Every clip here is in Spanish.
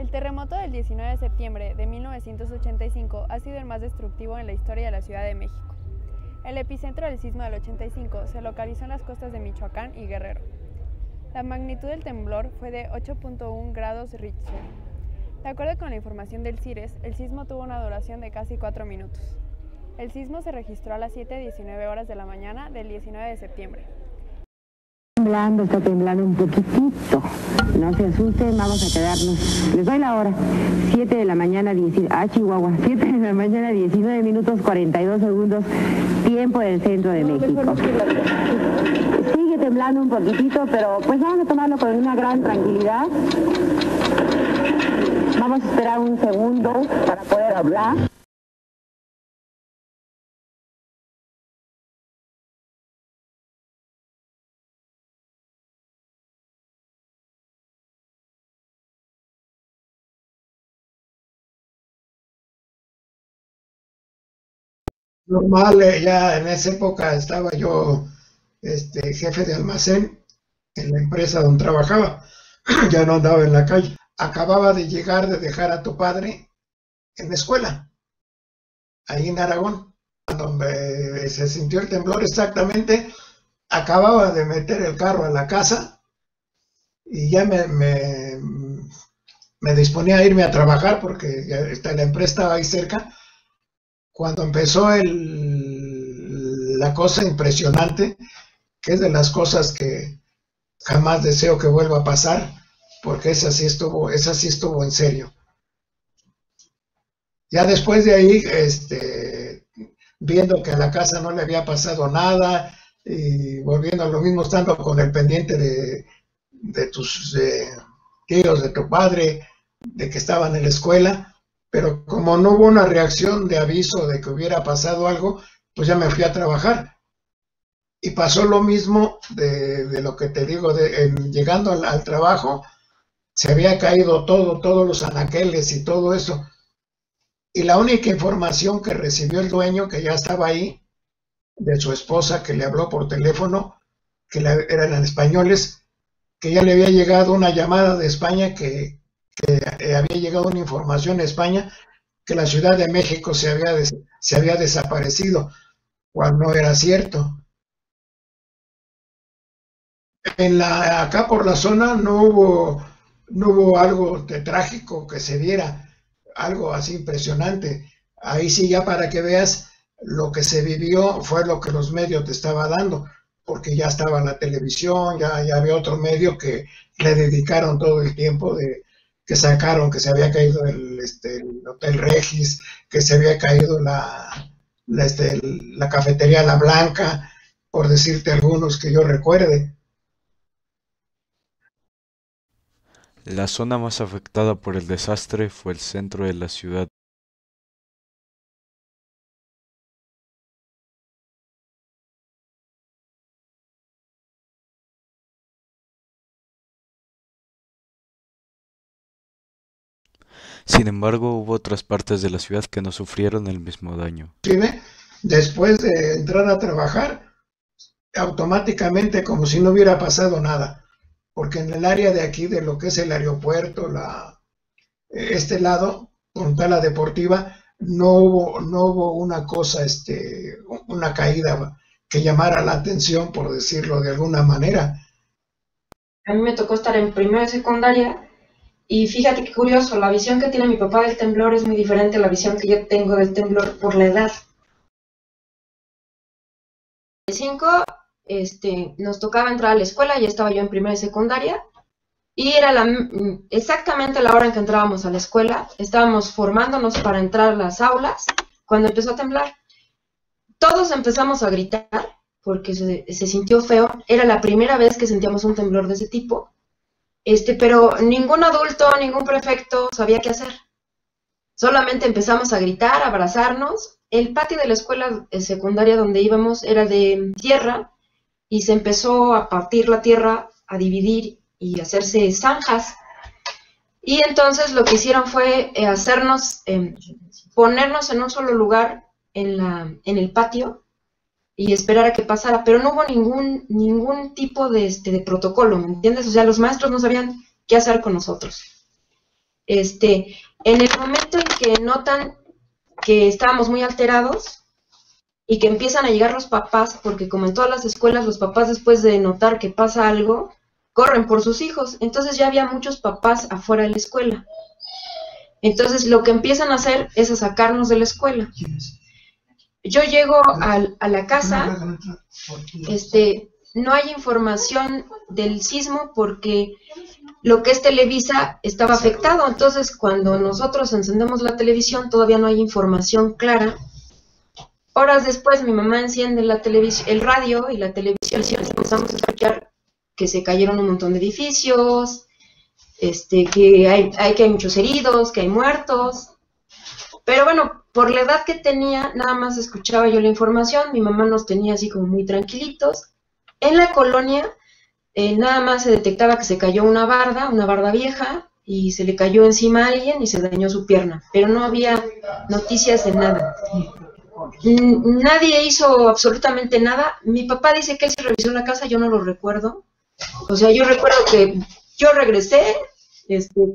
El terremoto del 19 de septiembre de 1985 ha sido el más destructivo en la historia de la Ciudad de México. El epicentro del sismo del 85 se localizó en las costas de Michoacán y Guerrero. La magnitud del temblor fue de 8.1 grados Richter. De acuerdo con la información del CIRES, el sismo tuvo una duración de casi 4 minutos. El sismo se registró a las 7:19 horas de la mañana del 19 de septiembre. Está temblando un poquitito. No se asusten, vamos a quedarnos. Les doy la hora. 7 de la mañana, Chihuahua. 7 de la mañana, 19 minutos 42 segundos, tiempo del centro de México. Sigue temblando un poquitito, pero pues vamos a tomarlo con una gran tranquilidad. Vamos a esperar un segundo para poder hablar. Normal, ya en esa época estaba yo jefe de almacén en la empresa donde trabajaba, ya no andaba en la calle. Acababa de llegar de dejar a tu padre en la escuela, ahí en Aragón, donde se sintió el temblor exactamente. Acababa de meter el carro a la casa y ya me disponía a irme a trabajar porque la empresa estaba ahí cerca. Cuando empezó la cosa impresionante, que es de las cosas que jamás deseo que vuelva a pasar, porque esa sí estuvo en serio. Ya después de ahí, viendo que a la casa no le había pasado nada, y volviendo a lo mismo, estando con el pendiente de tus tíos, de tu padre, de que estaban en la escuela, pero como no hubo una reacción de aviso de que hubiera pasado algo, pues ya me fui a trabajar. Y pasó lo mismo de lo que te digo, llegando al trabajo, se había caído todos los anaqueles y todo eso. Y la única información que recibió el dueño, que ya estaba ahí, de su esposa, que le habló por teléfono, que eran españoles, que ya le había llegado una llamada de España, que había llegado una información a España que la Ciudad de México se había desaparecido, cual no era cierto. Acá por la zona no hubo algo de trágico que se viera, algo así impresionante. Ahí sí, ya para que veas, lo que se vivió fue lo que los medios te estaban dando, porque ya estaba en la televisión, ya había otro medio que le dedicaron todo el tiempo que sacaron que se había caído el Hotel Regis, que se había caído la cafetería La Blanca, por decirte algunos que yo recuerde. La zona más afectada por el desastre fue el centro de la ciudad. Sin embargo, hubo otras partes de la ciudad que no sufrieron el mismo daño. Después de entrar a trabajar, automáticamente como si no hubiera pasado nada, porque en el área de aquí, de lo que es el aeropuerto, este lado, con la deportiva, no hubo una cosa, una caída que llamara la atención, por decirlo de alguna manera. A mí me tocó estar en primero de secundaria. Y fíjate qué curioso, la visión que tiene mi papá del temblor es muy diferente a la visión que yo tengo del temblor por la edad. De 5, nos tocaba entrar a la escuela, ya estaba yo en primera y secundaria, y era exactamente la hora en que entrábamos a la escuela. Estábamos formándonos para entrar a las aulas cuando empezó a temblar. Todos empezamos a gritar porque se sintió feo. Era la primera vez que sentíamos un temblor de ese tipo. Pero ningún adulto, ningún prefecto sabía qué hacer. Solamente empezamos a gritar, a abrazarnos. El patio de la escuela secundaria donde íbamos era de tierra y se empezó a partir la tierra, a dividir y hacerse zanjas. Y entonces lo que hicieron fue ponernos en un solo lugar en el patio y esperar a que pasara, pero no hubo ningún tipo de protocolo, ¿me entiendes? O sea, los maestros no sabían qué hacer con nosotros. En el momento en que notan que estábamos muy alterados y que empiezan a llegar los papás, porque como en todas las escuelas, los papás después de notar que pasa algo, corren por sus hijos. Entonces ya había muchos papás afuera de la escuela. Entonces lo que empiezan a hacer es a sacarnos de la escuela. Yo llego a la casa, no hay información del sismo porque lo que es Televisa estaba afectado. Entonces cuando nosotros encendemos la televisión todavía no hay información clara. Horas después mi mamá enciende el radio y la televisión y empezamos a escuchar que se cayeron un montón de edificios, que hay muchos heridos, que hay muertos. Pero bueno, por la edad que tenía, nada más escuchaba yo la información, mi mamá nos tenía así como muy tranquilitos. En la colonia, nada más se detectaba que se cayó una barda vieja, y se le cayó encima a alguien y se dañó su pierna, pero no había noticias de nada. Nadie hizo absolutamente nada. Mi papá dice que él se revisó la casa, yo no lo recuerdo. O sea, yo recuerdo que yo regresé,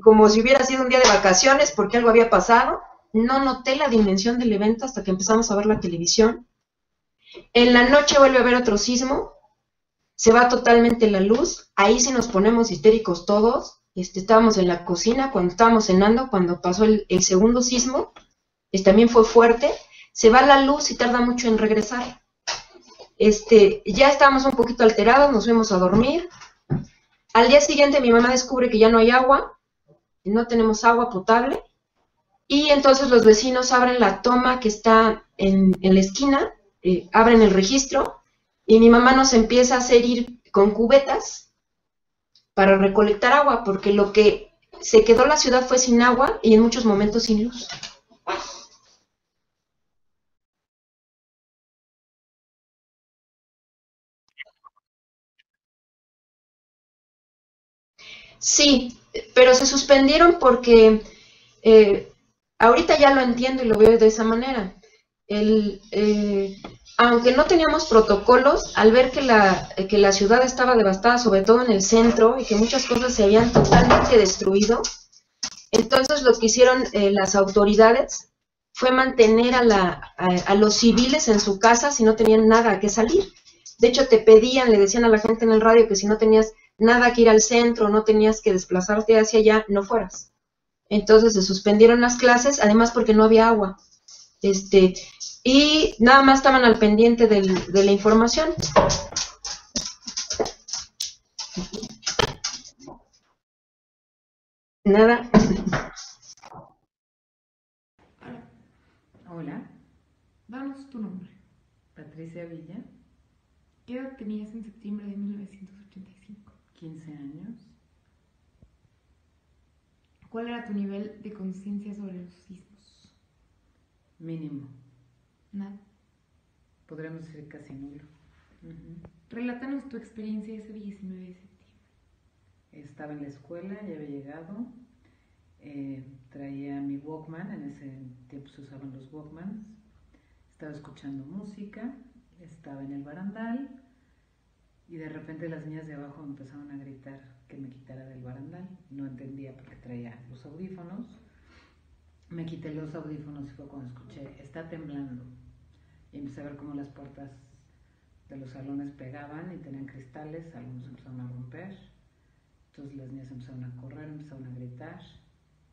como si hubiera sido un día de vacaciones porque algo había pasado. No noté la dimensión del evento hasta que empezamos a ver la televisión. En la noche vuelve a haber otro sismo, se va totalmente la luz, ahí sí nos ponemos histéricos todos. Estábamos en la cocina cuando estábamos cenando, cuando pasó el segundo sismo, también fue fuerte. Se va la luz y tarda mucho en regresar. Ya estábamos un poquito alterados, nos fuimos a dormir. Al día siguiente mi mamá descubre que ya no hay agua, no tenemos agua potable, y entonces los vecinos abren la toma que está en la esquina, abren el registro, y mi mamá nos empieza a hacer ir con cubetas para recolectar agua, porque lo que se quedó la ciudad fue sin agua y en muchos momentos sin luz. Sí, pero se suspendieron porque ahorita ya lo entiendo y lo veo de esa manera. Aunque no teníamos protocolos, al ver que la ciudad estaba devastada, sobre todo en el centro, y que muchas cosas se habían totalmente destruido, entonces lo que hicieron las autoridades fue mantener a los civiles en su casa si no tenían nada que salir. De hecho, le decían a la gente en el radio que si no tenías nada que ir al centro, no tenías que desplazarte hacia allá, no fueras. Entonces se suspendieron las clases, además porque no había agua. Y nada más estaban al pendiente de la información. Nada. Hola, Danos tu nombre. Patricia Villa, ¿Qué edad tenías en septiembre de 1985? 15 años. ¿Cuál era tu nivel de conciencia sobre los sismos? Mínimo, Nada. podríamos decir casi nulo. Relátanos tu experiencia ese 19 de septiembre. Estaba en la escuela, ya había llegado, traía mi Walkman, en ese tiempo se usaban los Walkmans, estaba escuchando música, estaba en el barandal y de repente las niñas de abajo empezaron a gritar que me quitara del barandal. No entendía por qué traía los audífonos. Me quité los audífonos y fue cuando escuché, está temblando. Y empecé a ver cómo las puertas de los salones pegaban y tenían cristales, algunos empezaron a romper. Entonces las niñas empezaron a correr, empezaron a gritar.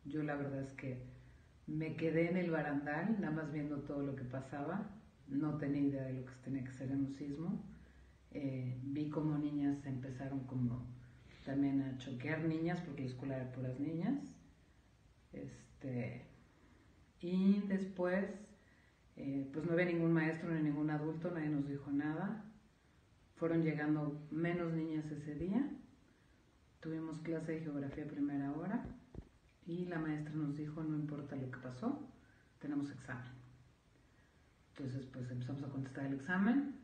Yo la verdad es que me quedé en el barandal, nada más viendo todo lo que pasaba. No tenía idea de lo que tenía que ser en un sismo. Vi como niñas empezaron como también a choquear niñas, porque la escuela era puras niñas. Y después, pues no había ningún maestro ni ningún adulto, nadie nos dijo nada. Fueron llegando menos niñas ese día. Tuvimos clase de geografía a primera hora y la maestra nos dijo, no importa lo que pasó, tenemos examen. Entonces pues empezamos a contestar el examen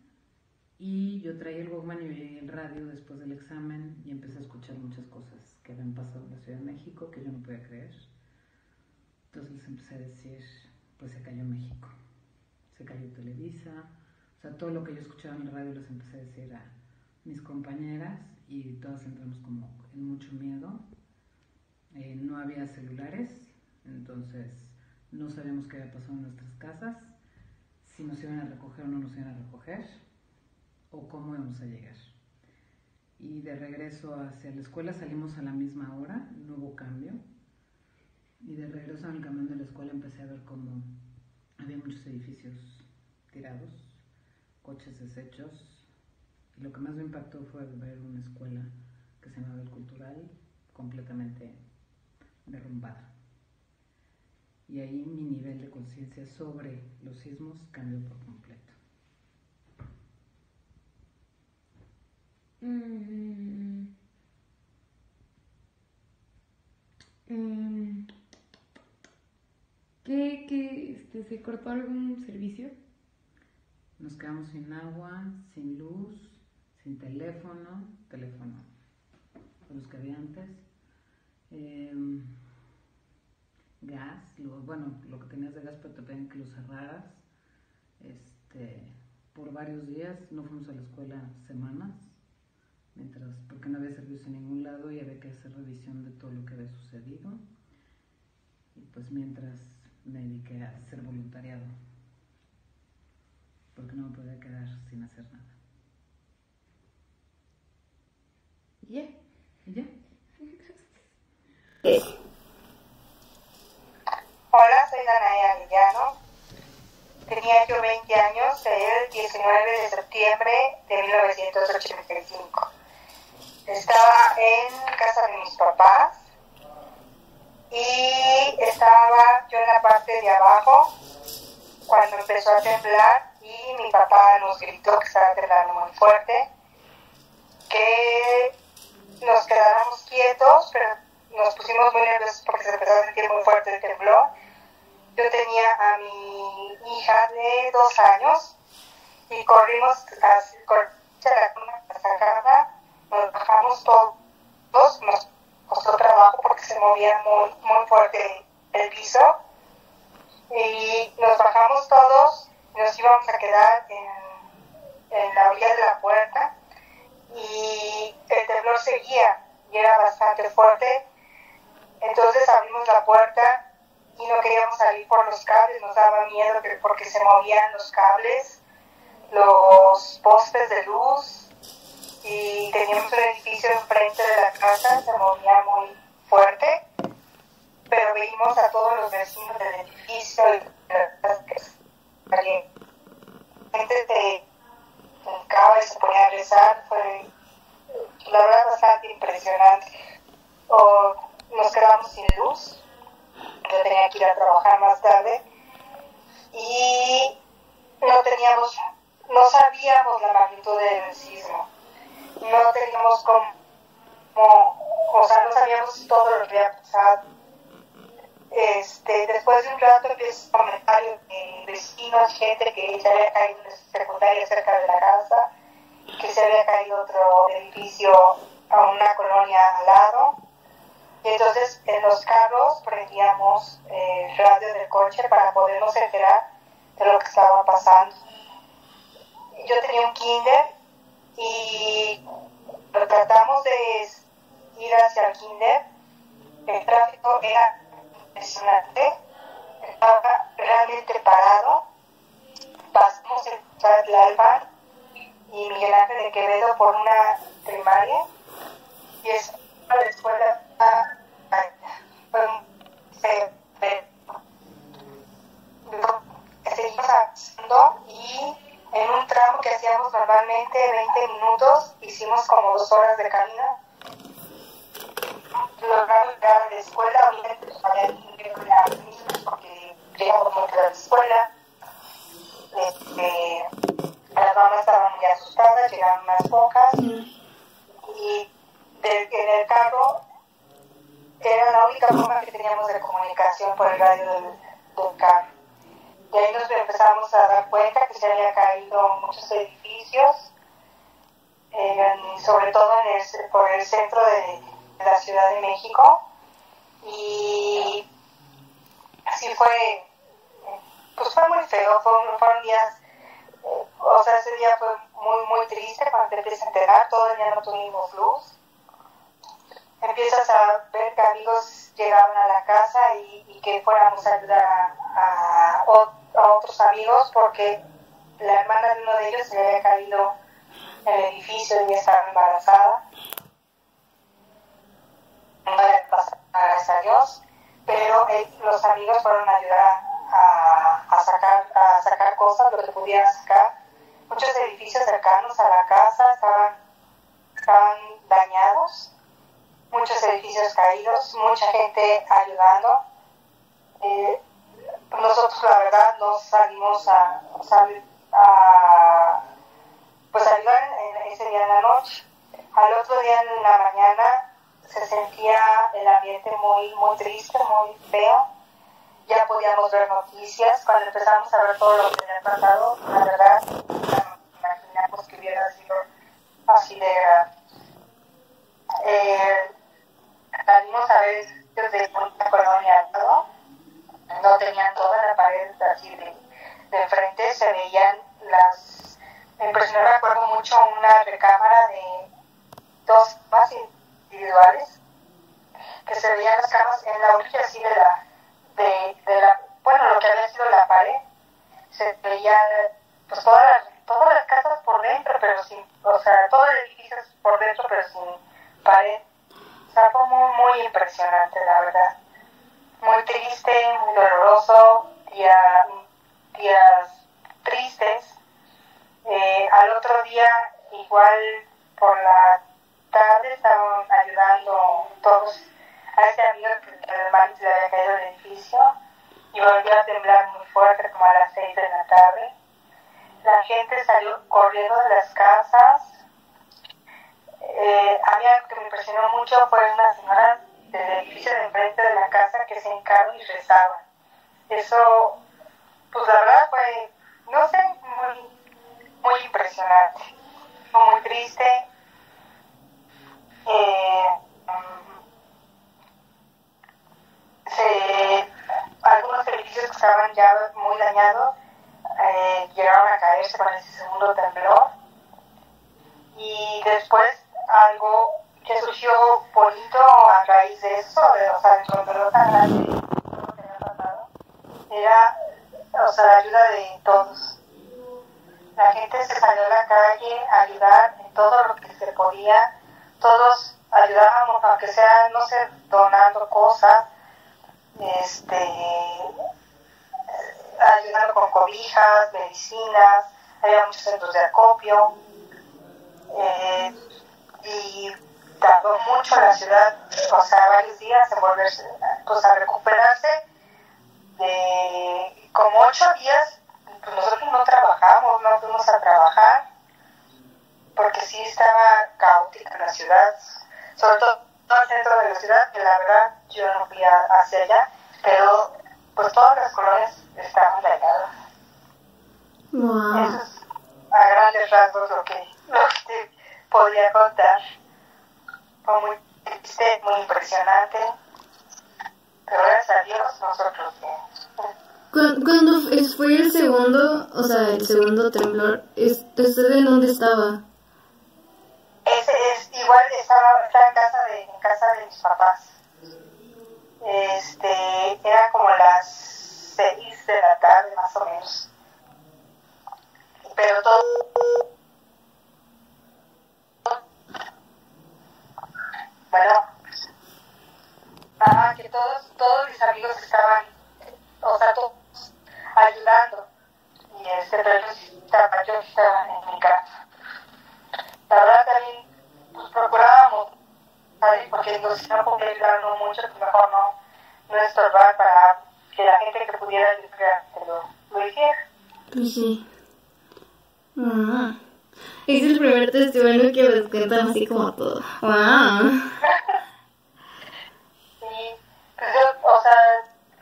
y yo traía el Walkman y el radio después del examen y empecé a escuchar muchas cosas que habían pasado en la Ciudad de México que yo no podía creer. Entonces les empecé a decir, pues se cayó México, se cayó Televisa, o sea, todo lo que yo escuchaba en el radio les empecé a decir a mis compañeras y todas entramos como en mucho miedo. No había celulares, entonces no sabíamos qué había pasado en nuestras casas, si nos iban a recoger o no nos iban a recoger, o cómo íbamos a llegar. Y de regreso hacia la escuela salimos a la misma hora, no hubo cambio. Y de regreso en el camión de la escuela empecé a ver cómo había muchos edificios tirados, coches deshechos. Y lo que más me impactó fue ver una escuela que se llamaba El Cultural, completamente derrumbada. Y ahí mi nivel de conciencia sobre los sismos cambió por completo. ¿Se cortó algún servicio? Nos quedamos sin agua, sin luz, sin teléfono los que había antes, gas, lo que tenías de gas, pero te pedían que lo cerraras, por varios días. No fuimos a la escuela semanas, porque no había servicios en ningún lado y había que hacer revisión de todo lo que había sucedido. Y pues mientras me dediqué a hacer voluntariado, porque no me podía quedar sin hacer nada. ¿Y ya? Hola, soy Danaya Arellano. Tenía yo 20 años el 19 de septiembre de 1985. Estaba en casa de mis papás y estaba yo en la parte de abajo cuando empezó a temblar y mi papá nos gritó que estaba temblando muy fuerte, que nos quedáramos quietos, pero nos pusimos muy nerviosos porque se empezó a sentir muy fuerte el temblor. Yo tenía a mi hija de 2 años y corrimos hacia la casa, nos bajamos todos, nos costó trabajo porque se movía muy, muy fuerte el piso, y nos bajamos todos y nos íbamos a quedar en la orilla de la puerta, y el temblor seguía y era bastante fuerte. Entonces abrimos la puerta y no queríamos salir por los cables, nos daba miedo porque se movían los cables, los postes de luz, y teníamos un edificio enfrente de la casa, se movía muy fuerte, pero veíamos a todos los vecinos del edificio y la gente se hincaba y se ponía a rezar. Fue la verdad bastante impresionante. Nos quedamos sin luz, yo tenía que ir a trabajar más tarde y no sabíamos la magnitud del sismo, no teníamos no sabíamos todo lo que había pasado. Después de un rato empiezan comentarios de vecinos, gente que se había caído en la secundaria cerca de la casa, que se había caído otro edificio a una colonia al lado. Y entonces en los carros prendíamos el radio del coche para podernos enterar de lo que estaba pasando. Yo tenía un kinder y tratamos de ir hacia el kinder. El tráfico era impresionante, estaba realmente parado. Pasamos el Tlalpan y Miguel Ángel de Quevedo por una primaria, y es la escuela seguimos avanzando, y en un tramo que hacíamos normalmente 20 minutos hicimos como 2 horas de camino. Logramos llegar a la escuela, obviamente había que ir a los niños porque llegamos muy tarde a la escuela. Las mamás estaban muy asustadas, llegaron unas pocas, y en el carro era la única forma que teníamos de comunicación por el radio del carro. Y ahí nos empezamos a dar cuenta que se había caído muchos edificios, sobre todo por el centro de la Ciudad de México, y así fue muy feo, fueron días, ese día fue muy, muy triste cuando te empiezas a enterar. Todo el día no tuvimos luz, empiezas a ver que amigos llegaban a la casa y que fuéramos a ayudar a otros amigos porque la hermana de uno de ellos se había caído en el edificio y estaba embarazada. No había pasado nada, gracias a Dios, pero los amigos fueron a ayudar a sacar cosas, lo que pudieran sacar. Muchos edificios cercanos a la casa estaban dañados, muchos edificios caídos, mucha gente ayudando. Nosotros la verdad nos salimos a ayudar ese día en la noche. Al otro día en la mañana se sentía el ambiente muy, muy triste, muy feo. Ya podíamos ver noticias. Cuando empezamos a ver todo lo que había pasado, la verdad, no imaginamos que hubiera sido así de grave. Salimos a ver desde una colonia al lado. No tenían toda la pared así de enfrente, se veían las... Me impresionó, recuerdo mucho una recámara de 2 más individuales, que se veían las camas en la orilla así de la bueno, lo que había sido la pared. Se veían pues todas las casas por dentro, pero sin, o sea, todo el edificio por dentro, pero sin pared. O sea, fue muy, muy impresionante, la verdad. Muy triste, muy doloroso, días tristes. Al otro día, igual por la tarde, estaban ayudando todos a este amigo que además se le había caído el edificio y volvió a temblar muy fuerte como a las 6 de la tarde. La gente salió corriendo de las casas. A mí algo que me impresionó mucho fue una señora del edificio de enfrente de la casa que se hincaron y rezaban. Eso, pues la verdad fue, no sé, muy, muy impresionante. Fue muy triste. Algunos edificios que estaban ya muy dañados llegaron a caerse con ese segundo temblor. Y después algo que surgió bonito a raíz de eso, o sea, dentro de lo tan grande que había pasado, era, o sea, la ayuda de todos. La gente se salió a la calle a ayudar en todo lo que se podía. Todos ayudábamos, aunque sea, no sé, donando cosas, ayudando con cobijas, medicinas, había muchos centros de acopio. Y tardó mucho la ciudad, o sea, varios días en volverse, pues, a recuperarse. De como 8 días, pues nosotros no trabajamos, no fuimos a trabajar, porque sí estaba caótica la ciudad, sobre todo el centro de la ciudad, que la verdad yo no fui hacia allá, pero pues todas las colonias estaban dañadas. Wow. Eso es a grandes rasgos lo que te podría contar. Fue muy triste, muy impresionante, pero gracias a Dios nosotros bien. Cuando fue el segundo, o sea, el segundo temblor, ¿usted en dónde estaba? Ese es igual, estaba en casa de mis papás. Era como las 6 de la tarde más o menos. Pero todo que todos mis amigos estaban, o sea, todos ayudando. Y pero yo estaba en mi casa. La verdad también pues, procurábamos, ¿sabes? Porque digo, si no podía ayudarnos mucho, pues mejor no estorbar para que la gente que pudiera ayudar lo hiciera. Pues sí. Es el primer testimonio que les cuentan así como todo. Wow. Sí, pues o sea,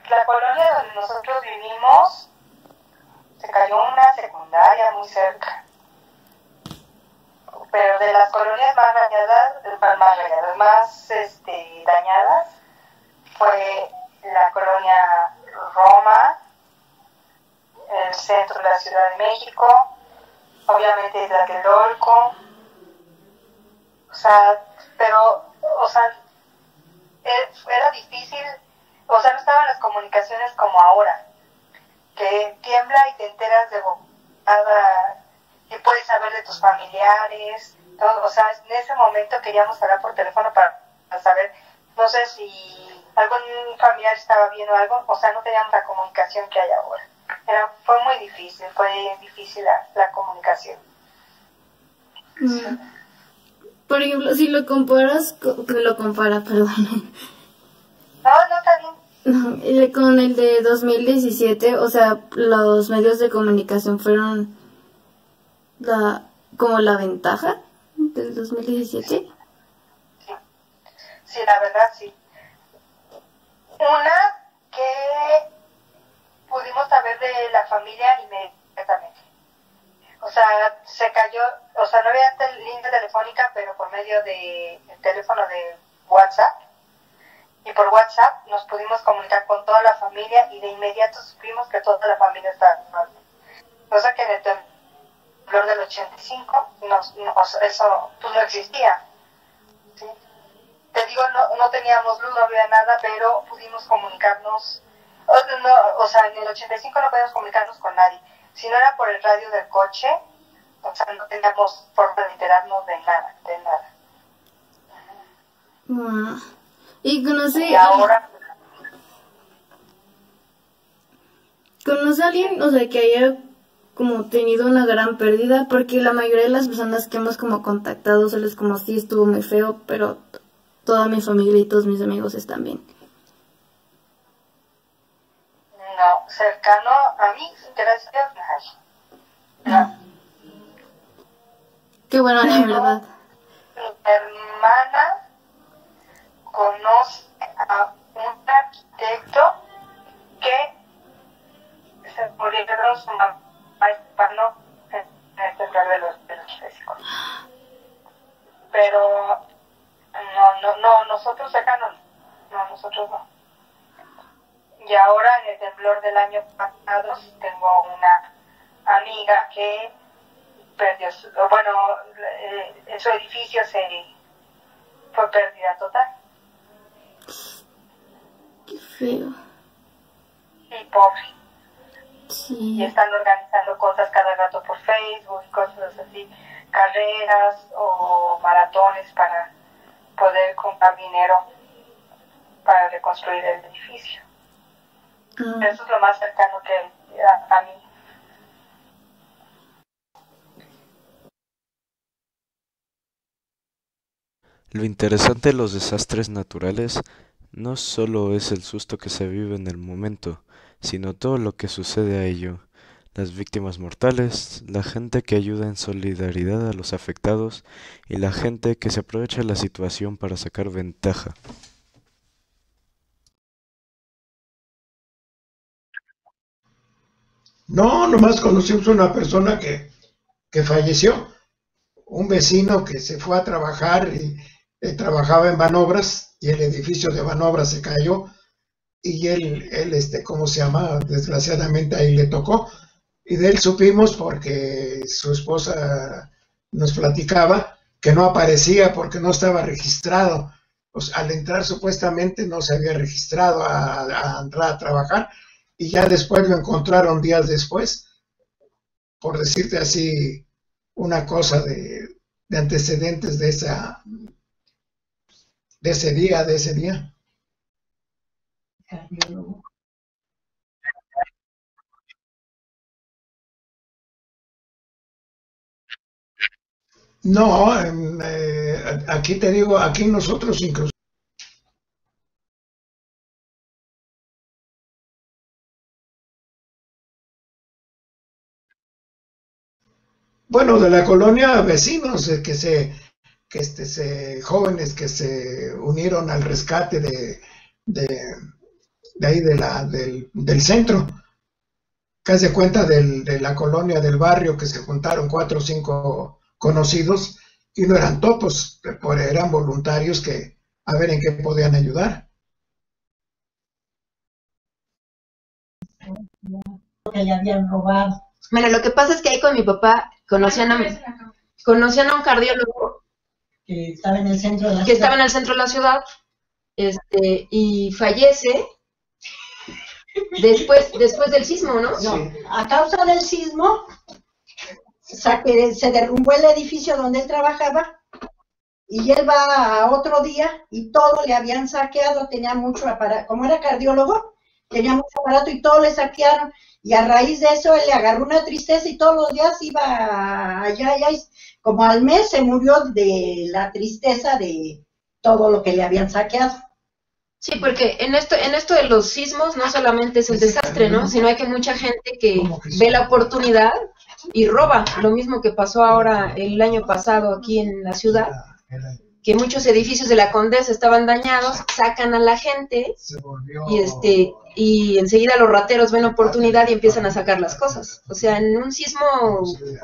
la colonia donde nosotros vivimos se cayó una secundaria muy cerca. Pero de las colonias más dañadas fue la colonia Roma, el centro de la Ciudad de México, obviamente Tlatelolco, o sea, pero, o sea, era difícil, o sea, no estaban las comunicaciones como ahora, que tiembla y te enteras de nada y puedes saber de tus familiares, todo, o sea, en ese momento queríamos hablar por teléfono para saber, no sé si algún familiar estaba bien o algo, o sea, no teníamos la comunicación que hay ahora. Fue muy difícil, la comunicación. Por ejemplo, si lo comparas, perdón. No, está bien. Con el de 2017, o sea, los medios de comunicación fueron como la ventaja del 2017. Sí, la verdad sí. Una que pudimos saber de la familia inmediatamente. O sea, se cayó, o sea, no había línea telefónica, pero por medio del teléfono de WhatsApp. Y por WhatsApp nos pudimos comunicar con toda la familia y de inmediato supimos que toda la familia estaba mal. Cosa que en el temblor del 85 eso pues, no existía. ¿Sí? Te digo, no teníamos luz, no había nada, pero pudimos comunicarnos. O sea, en el 85 no podíamos comunicarnos con nadie. Si no era por el radio del coche, o sea, no teníamos forma de enterarnos de nada, Y conoce ahora a alguien, o sea, que haya como tenido una gran pérdida, porque la mayoría de las personas que hemos como contactado solo es como sí estuvo muy feo, pero toda mi familia y todos mis amigos están bien. No, cercano a mí, gracias a Dios. No. Qué bueno, la verdad. Mi hermana conoce a un arquitecto que se murieron su mamá y su hermano en el temblor de los 85. Pero no, nosotros cercanos, no, nosotros no. Y ahora en el temblor del año pasado tengo una amiga que perdió, su edificio fue pérdida total. Qué feo. Y pobre. Sí. Y están organizando cosas cada rato por Facebook, cosas así, carreras o maratones para poder comprar dinero para reconstruir el edificio. Eso es lo más cercano que a mí. Lo interesante de los desastres naturales no solo es el susto que se vive en el momento, sino todo lo que sucede a ello, las víctimas mortales, la gente que ayuda en solidaridad a los afectados y la gente que se aprovecha de la situación para sacar ventaja. No, nomás conocimos una persona que falleció, un vecino que se fue a trabajar y trabajaba en Banobras y el edificio de Banobras se cayó y él, ¿cómo se llama? Desgraciadamente ahí le tocó y de él supimos porque su esposa nos platicaba que no aparecía porque no estaba registrado. Pues, al entrar supuestamente no se había registrado a entrar a trabajar y ya después lo encontraron días después, por decirte así, una cosa de antecedentes de ese día. No, aquí te digo, aquí nosotros incluso. Bueno, de la colonia vecinos jóvenes que se unieron al rescate de ahí del centro, que haz de cuenta de la colonia del barrio que se juntaron 4 o 5 conocidos y no eran topos, eran voluntarios que a ver en qué podían ayudar. Que ya habían robado. Bueno, lo que pasa es que ahí con mi papá conocían a un cardiólogo que estaba en el centro de la ciudad. y fallece después del sismo, ¿no? No, a causa del sismo se derrumbó el edificio donde él trabajaba y él va a otro día y todo le habían saqueado, tenía mucho aparato, como era cardiólogo, tenía mucho aparato y todo le saquearon y a raíz de eso él le agarró una tristeza y todos los días iba allá y como al mes se murió de la tristeza de todo lo que le habían saqueado. Sí, porque en esto de los sismos no solamente es el desastre, ¿no? Sino hay que mucha gente que ve la oportunidad y roba. Lo mismo que pasó ahora el año pasado aquí en la ciudad, que muchos edificios de la Condesa estaban dañados, sacan a la gente y enseguida los rateros ven la oportunidad y empiezan a sacar las cosas. O sea, en un sismo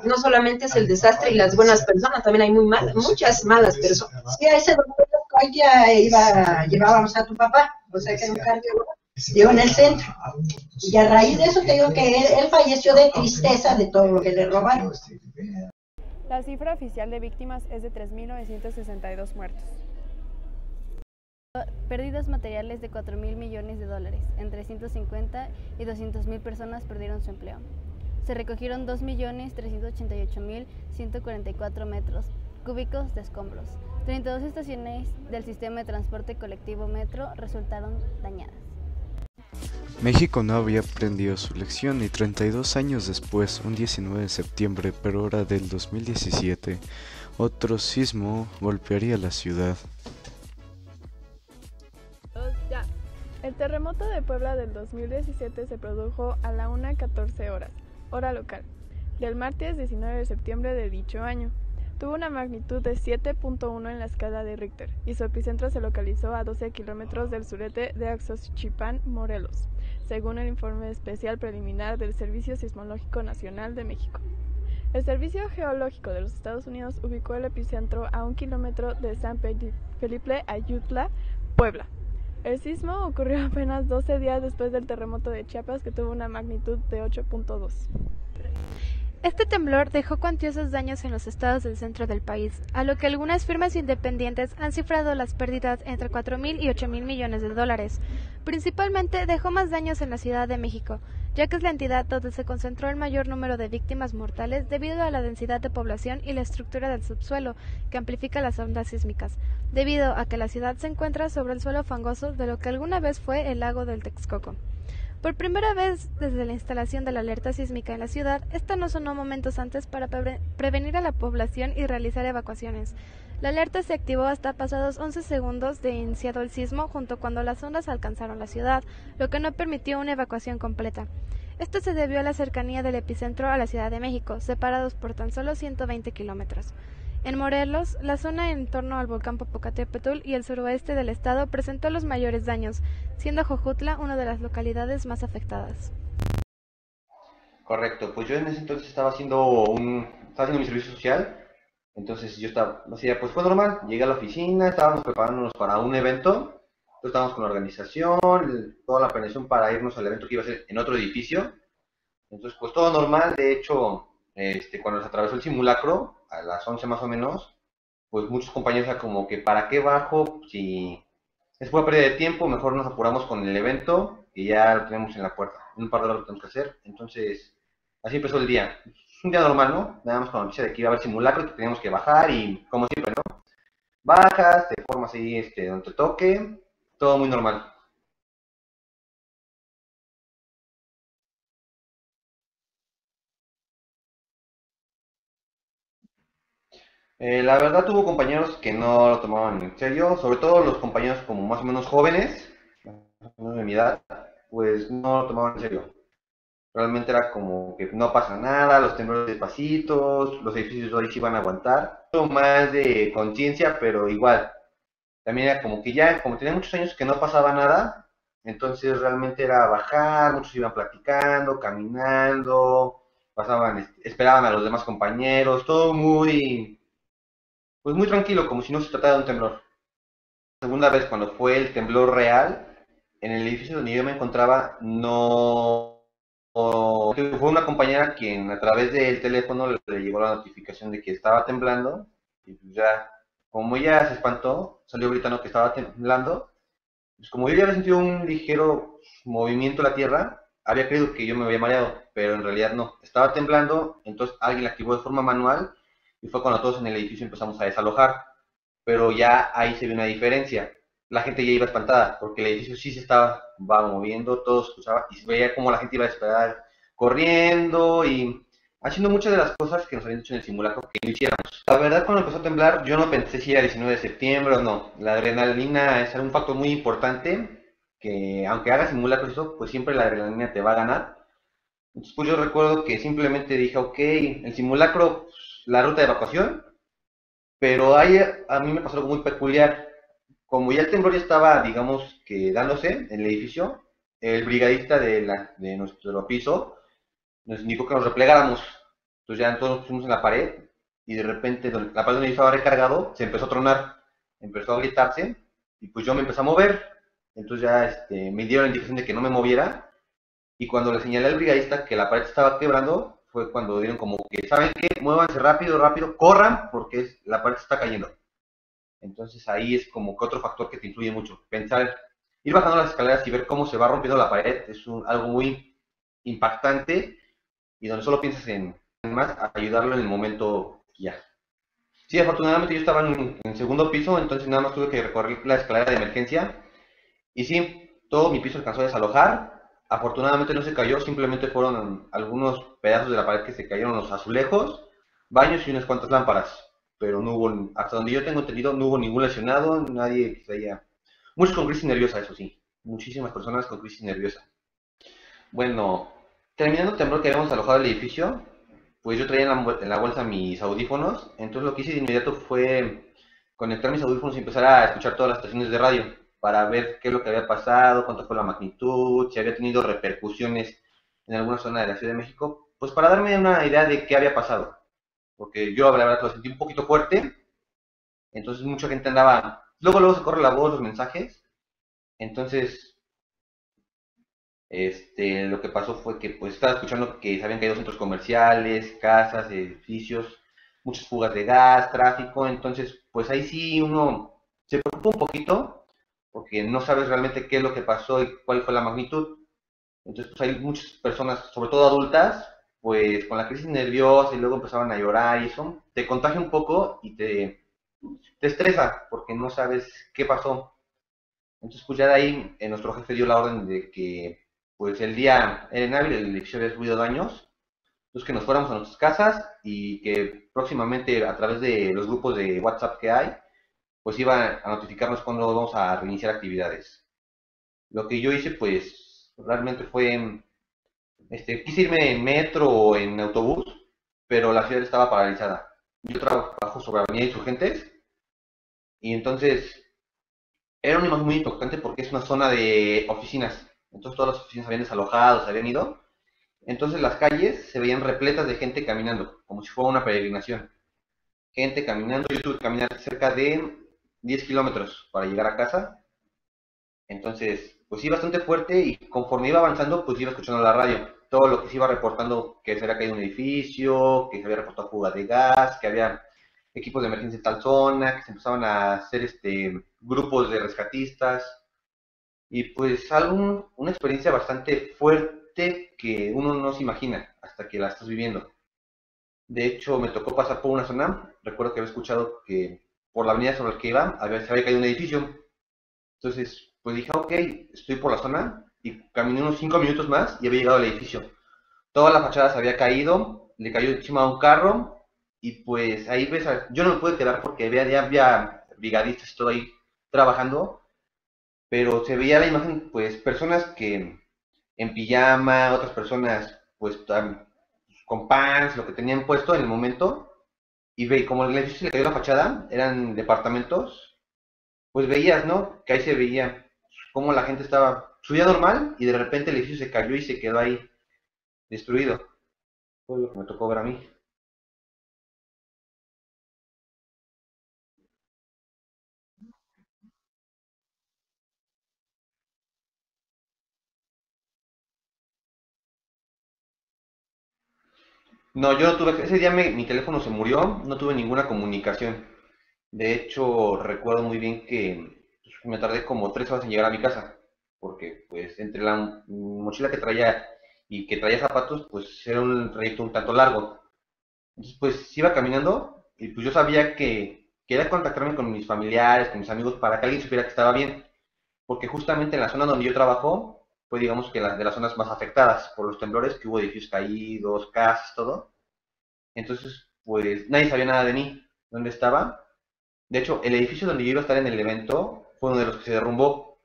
no solamente es el desastre y las buenas personas, también hay muchas malas personas. Sí, a ese doctor hoy día llevábamos a tu papá, o sea que era un cardiólogo, llegó en el centro. Y a raíz de eso te digo que él falleció de tristeza de todo lo que le robaron. La cifra oficial de víctimas es de 3.962 muertos. Pérdidas materiales de 4.000 millones de dólares. Entre 150 y 200.000 personas perdieron su empleo. Se recogieron 2.388.144 metros cúbicos de escombros. 32 estaciones del sistema de transporte colectivo Metro resultaron dañadas. México no había aprendido su lección y 32 años después, un 19 de septiembre, pero ahora del 2017, otro sismo golpearía la ciudad. El terremoto de Puebla del 2017 se produjo a la 1:14 horas, hora local, del martes 19 de septiembre de dicho año. Tuvo una magnitud de 7.1 en la escala de Richter y su epicentro se localizó a 12 kilómetros del sureste de Axochipán, Morelos, según el informe especial preliminar del Servicio Sismológico Nacional de México. El Servicio Geológico de los Estados Unidos ubicó el epicentro a 1 kilómetro de San Felipe Ayutla, Puebla. El sismo ocurrió apenas 12 días después del terremoto de Chiapas, que tuvo una magnitud de 8.2. Este temblor dejó cuantiosos daños en los estados del centro del país, a lo que algunas firmas independientes han cifrado las pérdidas entre 4.000 y 8.000 millones de dólares. Principalmente dejó más daños en la Ciudad de México, ya que es la entidad donde se concentró el mayor número de víctimas mortales debido a la densidad de población y la estructura del subsuelo, que amplifica las ondas sísmicas, debido a que la ciudad se encuentra sobre el suelo fangoso de lo que alguna vez fue el lago del Texcoco. Por primera vez desde la instalación de la alerta sísmica en la ciudad, esta no sonó momentos antes para prevenir a la población y realizar evacuaciones. La alerta se activó hasta pasados 11 segundos de iniciado el sismo, junto cuando las ondas alcanzaron la ciudad, lo que no permitió una evacuación completa. Esto se debió a la cercanía del epicentro a la Ciudad de México, separados por tan solo 120 kilómetros. En Morelos, la zona en torno al volcán Popocatépetl y el suroeste del estado presentó los mayores daños, siendo Jojutla una de las localidades más afectadas. Correcto, pues yo en ese entonces estaba haciendo mi servicio social, entonces yo estaba, pues fue normal, llegué a la oficina, estábamos preparándonos para un evento, estábamos con la organización, toda la planeación para irnos al evento que iba a ser en otro edificio, entonces pues todo normal. De hecho, cuando se atravesó el simulacro, a las 11 más o menos, pues muchos compañeros eran como que ¿para qué bajo? Si es una pérdida de tiempo, mejor nos apuramos con el evento y ya lo tenemos en la puerta. En un par de horas lo tenemos que hacer. Entonces, así empezó el día. Es un día normal, ¿no? Nada más con la noticia de que iba a haber simulacro y que teníamos que bajar y, como siempre, ¿no? Bajas, te formas ahí donde te toque, todo muy normal. La verdad tuvo compañeros que no lo tomaban en serio, sobre todo los compañeros como más o menos jóvenes, más o menos de mi edad, pues no lo tomaban en serio. Realmente era como que no pasa nada, los temblores despacitos, los edificios hoy sí van a aguantar. Un poco más de conciencia, pero igual. También era como que ya, como tenía muchos años que no pasaba nada, entonces realmente era bajar, muchos iban platicando, caminando, pasaban, esperaban a los demás compañeros, todo pues muy tranquilo, como si no se tratara de un temblor. La segunda vez, cuando fue el temblor real, en el edificio donde yo me encontraba, fue una compañera quien a través del teléfono le llegó la notificación de que estaba temblando, y pues ya, como ella se espantó, salió gritando que estaba temblando, Pues como yo ya había sentido un ligero movimiento de la tierra, había creído que yo me había mareado, pero en realidad no. Estaba temblando, entonces alguien la activó de forma manual y fue cuando todos en el edificio empezamos a desalojar. Pero ya ahí se vio una diferencia. La gente ya iba espantada porque el edificio sí se estaba moviendo, todo se escuchaba y se veía como la gente iba a esperar corriendo y haciendo muchas de las cosas que nos habían dicho en el simulacro que no hiciéramos. La verdad, cuando empezó a temblar, yo no pensé si era 19 de septiembre o no. La adrenalina es un factor muy importante que, aunque hagas simulacros y eso, pues siempre la adrenalina te va a ganar. Entonces, pues yo recuerdo que simplemente dije, ok, el simulacro, pues, la ruta de evacuación, pero ahí a mí me pasó algo muy peculiar. Como ya el temblor ya estaba, digamos, que dándose en el edificio, el brigadista de nuestro piso nos indicó que nos replegáramos. Entonces ya todos nos pusimos en la pared y de repente la pared donde yo estaba recargado se empezó a tronar, empezó a gritarse y pues yo me empecé a mover. Entonces ya me dieron la indicación de que no me moviera y cuando le señalé al brigadista que la pared estaba quebrando fue cuando dieron como que, ¿saben qué? Muévanse rápido, rápido, corran porque la pared está cayendo. Entonces ahí es como que otro factor que te influye mucho. Pensar, ir bajando las escaleras y ver cómo se va rompiendo la pared es algo muy impactante y donde solo piensas en más ayudarlo en el momento ya. Sí, afortunadamente yo estaba en el segundo piso, entonces nada más tuve que recorrer la escalera de emergencia y sí, todo mi piso alcanzó a desalojar. Afortunadamente no se cayó, simplemente fueron algunos pedazos de la pared que se cayeron, los azulejos, baños y unas cuantas lámparas. Pero no hubo, hasta donde yo tengo entendido, no hubo ningún lesionado, nadie que se haya... Muchos con crisis nerviosa, eso sí. Muchísimas personas con crisis nerviosa. Bueno, terminando el temblor que habíamos alojado el edificio, pues yo traía en la bolsa mis audífonos, entonces lo que hice de inmediato fue conectar mis audífonos y empezar a escuchar todas las estaciones de radio para ver qué es lo que había pasado, cuánto fue la magnitud, si había tenido repercusiones en alguna zona de la Ciudad de México, pues para darme una idea de qué había pasado. Porque yo la verdad lo sentí un poquito fuerte, entonces mucha gente andaba, luego se corre la voz, los mensajes, entonces lo que pasó fue que pues estaba escuchando que se habían caído centros comerciales, casas, edificios, muchas fugas de gas, tráfico, entonces pues ahí sí uno se preocupa un poquito, porque no sabes realmente qué es lo que pasó y cuál fue la magnitud, entonces pues hay muchas personas, sobre todo adultas, pues con la crisis nerviosa y luego empezaban a llorar y eso, te contagia un poco y te estresa porque no sabes qué pasó. Entonces pues ya de ahí nuestro jefe dio la orden de que pues el día era inhábil, el edificio había sufrido daños, entonces que nos fuéramos a nuestras casas y que próximamente a través de los grupos de WhatsApp que hay, pues iba a notificarnos cuando vamos a reiniciar actividades. Lo que yo hice pues realmente fue... quise irme en metro o en autobús, pero la ciudad estaba paralizada. Yo trabajo sobre Avenida Insurgentes y entonces era una imagen muy importante porque es una zona de oficinas. Entonces todas las oficinas habían desalojado, se habían ido. Entonces las calles se veían repletas de gente caminando, como si fuera una peregrinación. Gente caminando, yo tuve que caminar cerca de 10 kilómetros para llegar a casa. Entonces, pues sí, bastante fuerte y conforme iba avanzando, pues iba escuchando la radio. Todo lo que se iba reportando, que se había caído un edificio, que se había reportado fuga de gas, que había equipos de emergencia en tal zona, que se empezaban a hacer grupos de rescatistas. Y pues una experiencia bastante fuerte que uno no se imagina hasta que la estás viviendo. De hecho, me tocó pasar por una zona, recuerdo que había escuchado que por la avenida sobre la que iba, se había caído un edificio. Entonces, pues dije, ok, estoy por la zona, y caminé unos 5 minutos más y había llegado al edificio. Toda la fachada se había caído, le cayó encima a un carro, y pues ahí ves, yo no me pude quedar porque ya había brigadistas y todo ahí trabajando, pero se veía la imagen, pues personas que en pijama, otras personas pues con pants, lo que tenían puesto en el momento, y ve, como el edificio se le cayó la fachada, eran departamentos, pues veías, ¿no? Que ahí se veía cómo la gente estaba, su día normal, y de repente el edificio se cayó y se quedó ahí destruido. Fue lo que me tocó ver a mí. No, yo no tuve, ese día mi teléfono se murió, no tuve ninguna comunicación. De hecho, recuerdo muy bien que pues, me tardé como 3 horas en llegar a mi casa, porque pues entre la mochila que traía y que traía zapatos, pues era un trayecto un tanto largo. Entonces pues iba caminando y pues yo sabía que quería contactarme con mis familiares, con mis amigos, para que alguien supiera que estaba bien, porque justamente en la zona donde yo trabajo fue, digamos, que de las zonas más afectadas por los temblores, que hubo edificios caídos, casas, todo. Entonces pues nadie sabía nada de mí, dónde estaba. De hecho, el edificio donde yo iba a estar en el evento fue uno de los que se derrumbó.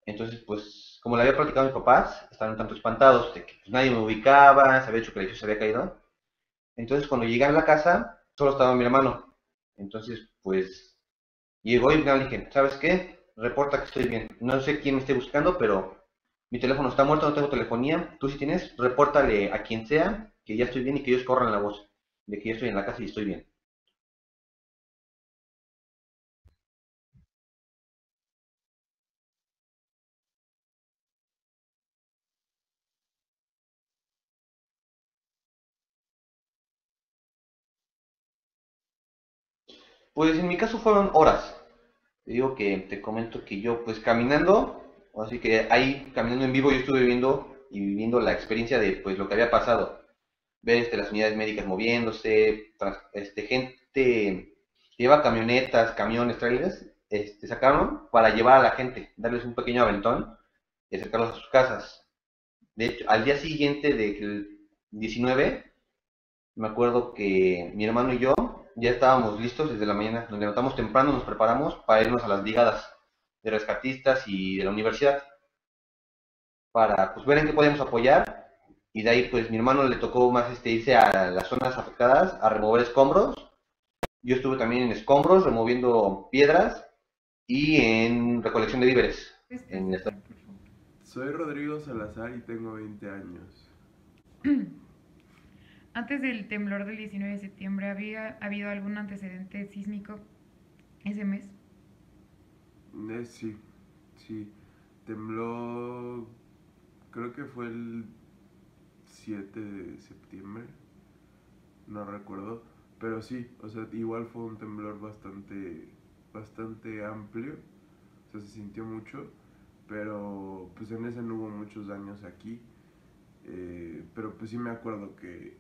Entonces, pues, como le había platicado a mis papás, estaban un tanto espantados de que pues, nadie me ubicaba, se había dicho que el edificio se había caído. Entonces, cuando llegué a la casa, solo estaba mi hermano. Entonces, pues, llegó y le dije, ¿sabes qué? Reporta que estoy bien. No sé quién me esté buscando, pero mi teléfono está muerto, no tengo telefonía. Tú si tienes, repórtale a quien sea que ya estoy bien y que ellos corran la voz de que ya estoy en la casa y estoy bien. Pues en mi caso fueron horas. Te digo que te comento que yo pues caminando, así que ahí caminando en vivo yo estuve viendo y viviendo la experiencia de pues lo que había pasado. Ver las unidades médicas moviéndose, gente que lleva camionetas, camiones, trailers, sacaron para llevar a la gente, darles un pequeño aventón y acercarlos a sus casas. De hecho, al día siguiente del 19, me acuerdo que mi hermano y yo ya estábamos listos desde la mañana, nos levantamos temprano, nos preparamos para irnos a las brigadas de rescatistas y de la universidad para pues ver en qué podíamos apoyar, y de ahí pues mi hermano le tocó más irse a las zonas afectadas a remover escombros. Yo estuve también en escombros removiendo piedras y en recolección de víveres en esta... Soy Rodrigo Salazar y tengo 20 años. Antes del temblor del 19 de septiembre, ¿había habido algún antecedente sísmico ese mes? Sí. Tembló, creo que fue el 7 de septiembre, no recuerdo, pero sí, o sea, igual fue un temblor bastante amplio, o sea, se sintió mucho, pero pues en ese no hubo muchos daños aquí, pero pues sí me acuerdo que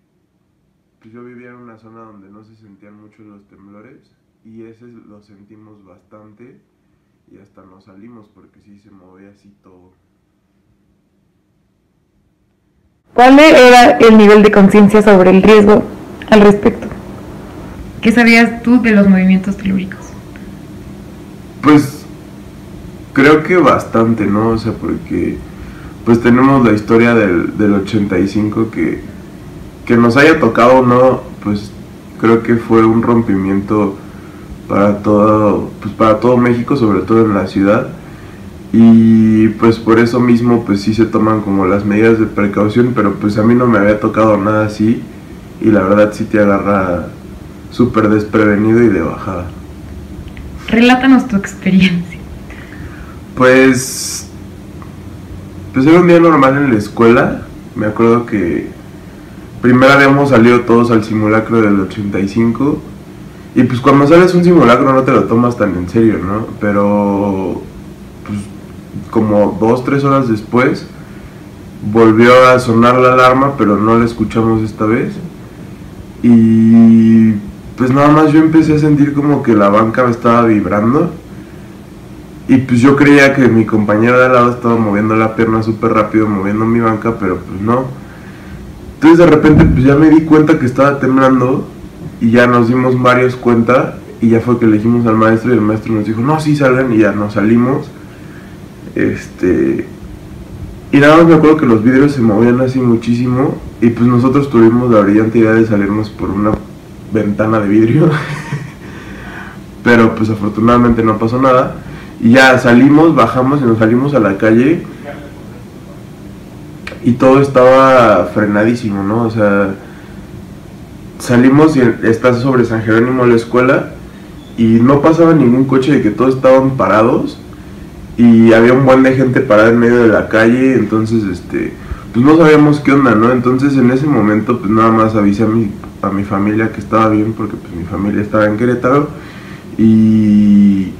pues yo vivía en una zona donde no se sentían mucho los temblores y ese lo sentimos bastante y hasta nos salimos porque sí se movía así todo. ¿Cuál era el nivel de conciencia sobre el riesgo al respecto? ¿Qué sabías tú de los movimientos telúricos? Pues creo que bastante, ¿no? O sea, porque pues tenemos la historia del 85 que nos haya tocado o no, pues creo que fue un rompimiento para todo México, sobre todo en la ciudad, y pues por eso mismo pues sí se toman como las medidas de precaución, pero pues a mí no me había tocado nada así y la verdad sí te agarra súper desprevenido y de bajada. Relátanos tu experiencia. Pues era un día normal en la escuela. Me acuerdo que primero habíamos salido todos al simulacro del 85 y pues cuando sales un simulacro no te lo tomas tan en serio, ¿no? Pero pues como 2-3 horas después volvió a sonar la alarma, pero no la escuchamos esta vez y pues nada más yo empecé a sentir como que la banca me estaba vibrando y pues yo creía que mi compañero de al lado estaba moviendo la pierna súper rápido, moviendo mi banca, pero pues no. Entonces de repente pues ya me di cuenta que estaba temblando y ya nos dimos varios cuenta y ya fue que le dijimos al maestro y el maestro nos dijo, no, sí salgan, y ya nos salimos. Y nada más me acuerdo que los vidrios se movían así muchísimo y pues nosotros tuvimos la brillante idea de salirnos por una ventana de vidrio pero pues afortunadamente no pasó nada y ya salimos, bajamos y nos salimos a la calle y todo estaba frenadísimo, ¿no? O sea, salimos y está sobre San Jerónimo la escuela y no pasaba ningún coche, de que todos estaban parados y había un buen de gente parada en medio de la calle, entonces pues no sabíamos qué onda, ¿no? Entonces en ese momento pues nada más avisé a mi familia que estaba bien, porque pues mi familia estaba en Querétaro y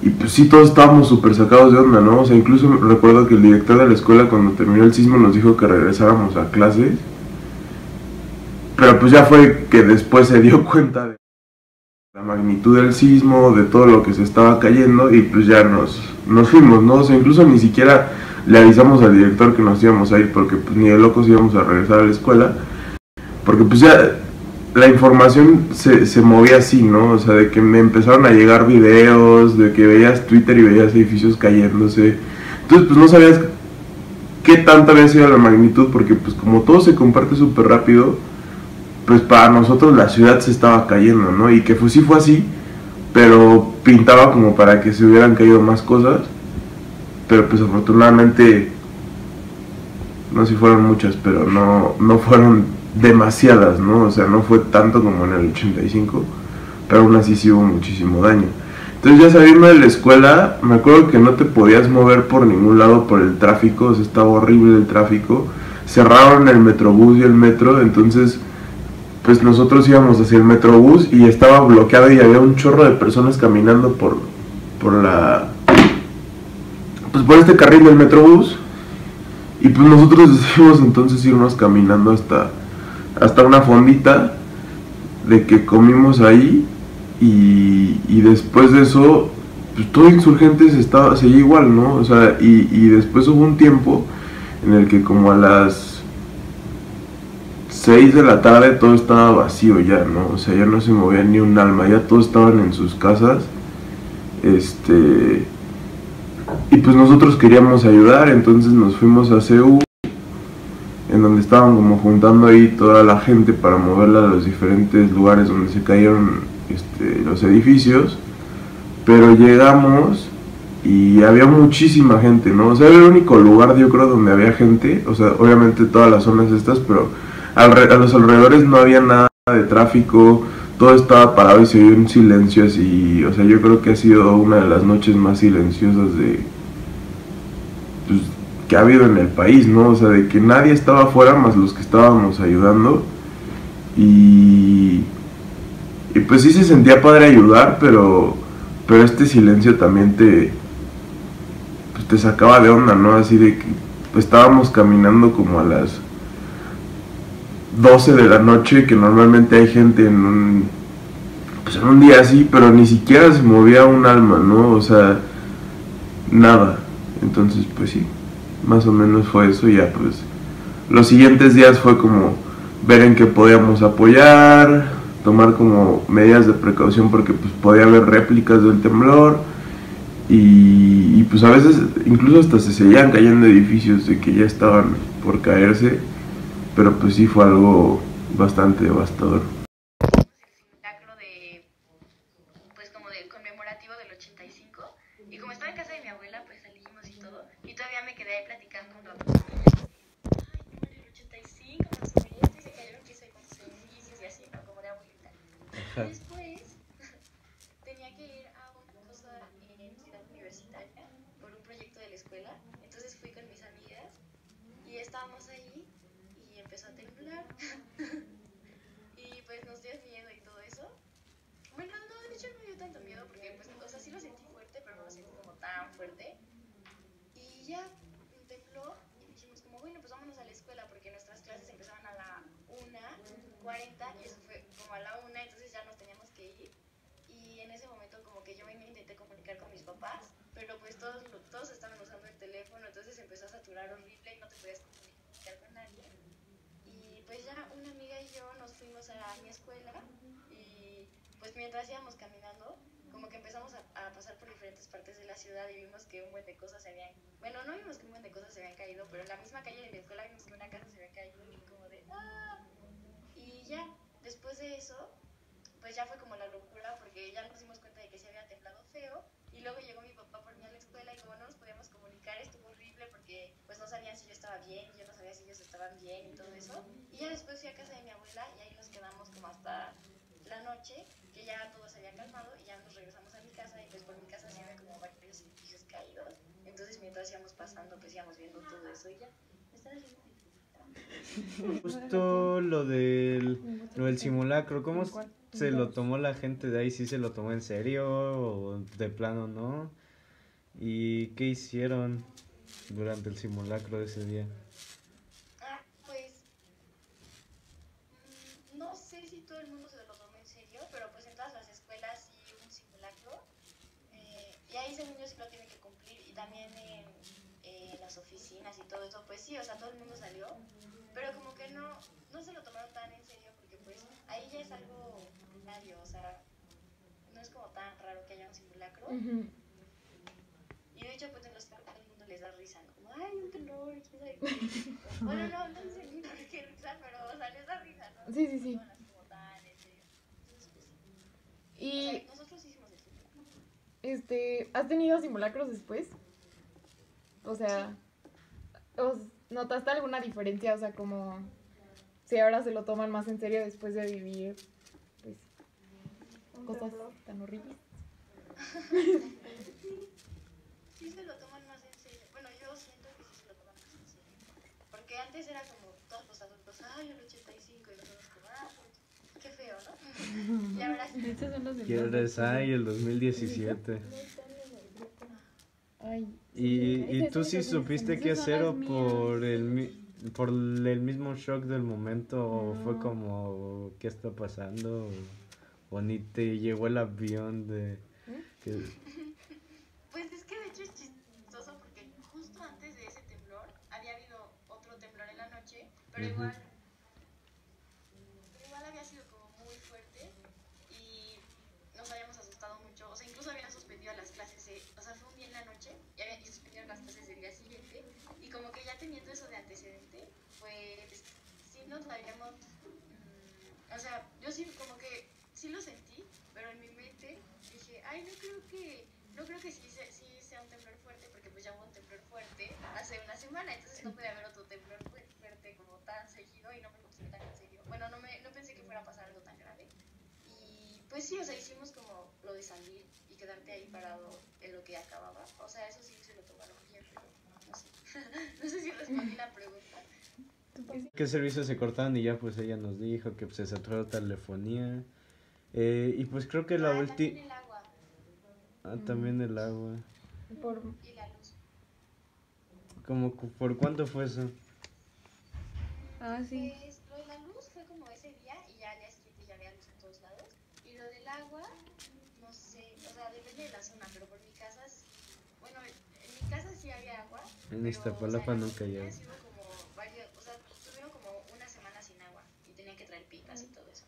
Y pues sí, todos estábamos súper sacados de onda, ¿no? O sea, incluso recuerdo que el director de la escuela cuando terminó el sismo nos dijo que regresáramos a clases. Pero pues ya fue que después se dio cuenta de la magnitud del sismo, de todo lo que se estaba cayendo y pues ya nos fuimos, ¿no? O sea, incluso ni siquiera le avisamos al director que nos íbamos a ir porque pues ni de locos íbamos a regresar a la escuela. Porque pues ya la información se movía así, ¿no? O sea, de que me empezaron a llegar videos, de que veías Twitter y veías edificios cayéndose. Entonces, pues no sabías qué tanta había sido la magnitud, porque pues como todo se comparte súper rápido, pues para nosotros la ciudad se estaba cayendo, ¿no? Y que sí fue así, pero pintaba como para que se hubieran caído más cosas. Pero pues afortunadamente, no sé si fueron muchas, pero no fueron demasiadas, ¿no? O sea, no fue tanto como en el 85, pero aún así sí hubo muchísimo daño. Entonces ya saliendo de la escuela, me acuerdo que no te podías mover por ningún lado por el tráfico, o sea, estaba horrible el tráfico. Cerraron el Metrobús y el metro, entonces pues nosotros íbamos hacia el Metrobús y estaba bloqueado y había un chorro de personas caminando por este carril del Metrobús. Y pues nosotros decidimos entonces irnos caminando hasta una fondita de que comimos ahí y después de eso pues todo Insurgentes seguía igual, ¿no? O sea, y después hubo un tiempo en el que como a las 6 de la tarde todo estaba vacío ya, ¿no? O sea, ya no se movía ni un alma, ya todos estaban en sus casas. Y pues nosotros queríamos ayudar, entonces nos fuimos a CU, en donde estaban como juntando ahí toda la gente para moverla a los diferentes lugares donde se cayeron los edificios. Pero llegamos y había muchísima gente, ¿no? O sea, era el único lugar, yo creo, donde había gente. O sea, obviamente todas las zonas estas, pero a los alrededores no había nada de tráfico, todo estaba parado y se oyó un silencio así. O sea, yo creo que ha sido una de las noches más silenciosas que ha habido en el país, ¿no? O sea, de que nadie estaba afuera más los que estábamos ayudando. Y pues sí se sentía padre ayudar, pero este silencio también te sacaba de onda, ¿no? Así de que pues, estábamos caminando como a las 12 de la noche, que normalmente hay gente en un día así, pero ni siquiera se movía un alma, ¿no? O sea, nada. Entonces, pues sí, más o menos fue eso. Y ya pues los siguientes días fue como ver en qué podíamos apoyar, tomar como medidas de precaución porque pues podía haber réplicas del temblor y pues a veces incluso hasta se seguían cayendo edificios de que ya estaban por caerse, pero pues sí fue algo bastante devastador. Pues como del conmemorativo del 85, y como estaba en casa de mi abuela pues salimos y todo, y todavía me quedé ahí platicando un rato con ella. Ay, no, en el 85 nos subí esto y se cayeron quién sabe cuántos edificios y así, ¿no? Como de abuelita. Después tenía que ir a una cosa en Ciudad Universitaria por un proyecto de la escuela, entonces fui con mis amigas y estábamos ahí y empezó a temblar y pues nos dio miedo y todo eso. Bueno, no, de hecho no me dio tanto miedo porque, pues, o sea, sí lo sentí fuerte, pero no lo sentí como tan fuerte. Y ya tembló y dijimos como, bueno, pues vámonos a la escuela porque nuestras clases empezaban a la 1:40 y eso fue como a la 1, entonces ya nos teníamos que ir. Y en ese momento como que yo me intenté comunicar con mis papás, pero pues todos estaban usando el teléfono, entonces empezó a saturar horrible y no te podías comunicar con nadie. Y pues ya una amiga y yo nos fuimos a mi escuela y pues mientras íbamos caminando, como que empezamos a pasar por diferentes partes de la ciudad y vimos que un buen de cosas se habían... Bueno, no vimos que un buen de cosas se habían caído, pero en la misma calle de mi escuela vimos que una casa se había caído y como de... ¡ah! Y ya, después de eso, pues ya fue como la locura porque ya nos dimos cuenta de que se había temblado feo y luego llegó mi papá por mí a la escuela y como no nos podíamos comunicar estuvo horrible porque pues no sabían si yo estaba bien, yo no sabía si ellos estaban bien y todo eso. Y ya después fui a casa de mi abuela y ahí nos quedamos como hasta la noche, que ya todo se había calmado y ya nos regresamos a mi casa y pues por mi casa se ven como varios edificios caídos. Entonces mientras íbamos pasando pues íbamos viendo todo eso y ya. Justo lo del simulacro, ¿cómo se lo tomó la gente de ahí? ¿Sí se lo tomó en serio o de plano no? ¿Y qué hicieron durante el simulacro de ese día? Pues no sé si todo el mundo se lo tomó en serio, pero pues en todas las escuelas sí hubo un simulacro. Y ahí según yo sí lo tienen que cumplir. Y también en las oficinas y todo eso, pues sí, o sea, todo el mundo salió. Pero como que no se lo tomaron tan en serio porque pues ahí ya es algo ordinario, o sea, no es como tan raro que haya un simulacro. Y de hecho pues en los carros todo el mundo les da risa, ¿no? Como, ay, un terror, quién sabe qué. Bueno, no sé ni por qué risa, pero o sea, les da risa, ¿no? Sí, sí, sí. No toman así como tan en serio. Entonces pues sí. Y O sea, nosotros hicimos el simulacro. ¿has tenido simulacros después? O sea, ¿notaste alguna diferencia? O sea, como si ahora se lo toman más en serio después de vivir, pues, cosas tan horribles. Sí se lo toman más en serio. Bueno, yo siento que sí se lo toman más en serio. Porque antes era como todos los adultos, ay, el 85, y nosotros como, qué feo, ¿no? Y ahora sí. ¿Qué hora es? Ay, el 2017. Ay, ¿Y tú sí supiste qué hacer o por el mismo shock del momento o fue como, ¿qué está pasando? O ni te llegó el avión de... Pues es que de hecho es chistoso porque justo antes de ese temblor había habido otro temblor en la noche, pero igual había sido como muy fuerte y nos habíamos asustado mucho, o sea, incluso habían suspendido las clases, o sea, fue un día en la noche y suspendieron las clases del día siguiente y como que ya teniendo eso de antecedente, pues sí nos la habíamos, o sea, yo sí como que sí lo sentí, pero en mi mente dije, ay, no creo que sí sea un temblor fuerte, porque pues ya hubo un temblor fuerte hace una semana, entonces no puede haber otro temblor fuerte como tan seguido y no me lo puse tan en serio. Bueno, no pensé que fuera a pasar algo tan grave. Y pues sí, o sea, hicimos como lo de salir y quedarte ahí parado en lo que acababa. O sea, eso sí se lo tomaron bien, pero no sé. No sé si respondí la pregunta. ¿Qué servicios se cortaron? Y ya pues ella nos dijo que pues, se saturó la telefonía. Y pues creo que la última... También el agua. También el agua. Y la luz. ¿Por cuánto fue eso? Sí. Pues lo de la luz fue como ese día y ya al día siguiente ya había luz en todos lados. Y lo del agua, no sé, o sea, depende de la zona, pero por mi casa, bueno, en mi casa sí había agua. En Iztapalapa nunca ya. ya. O sea, tuvieron como una semana sin agua y tenían que traer pipas y todo eso.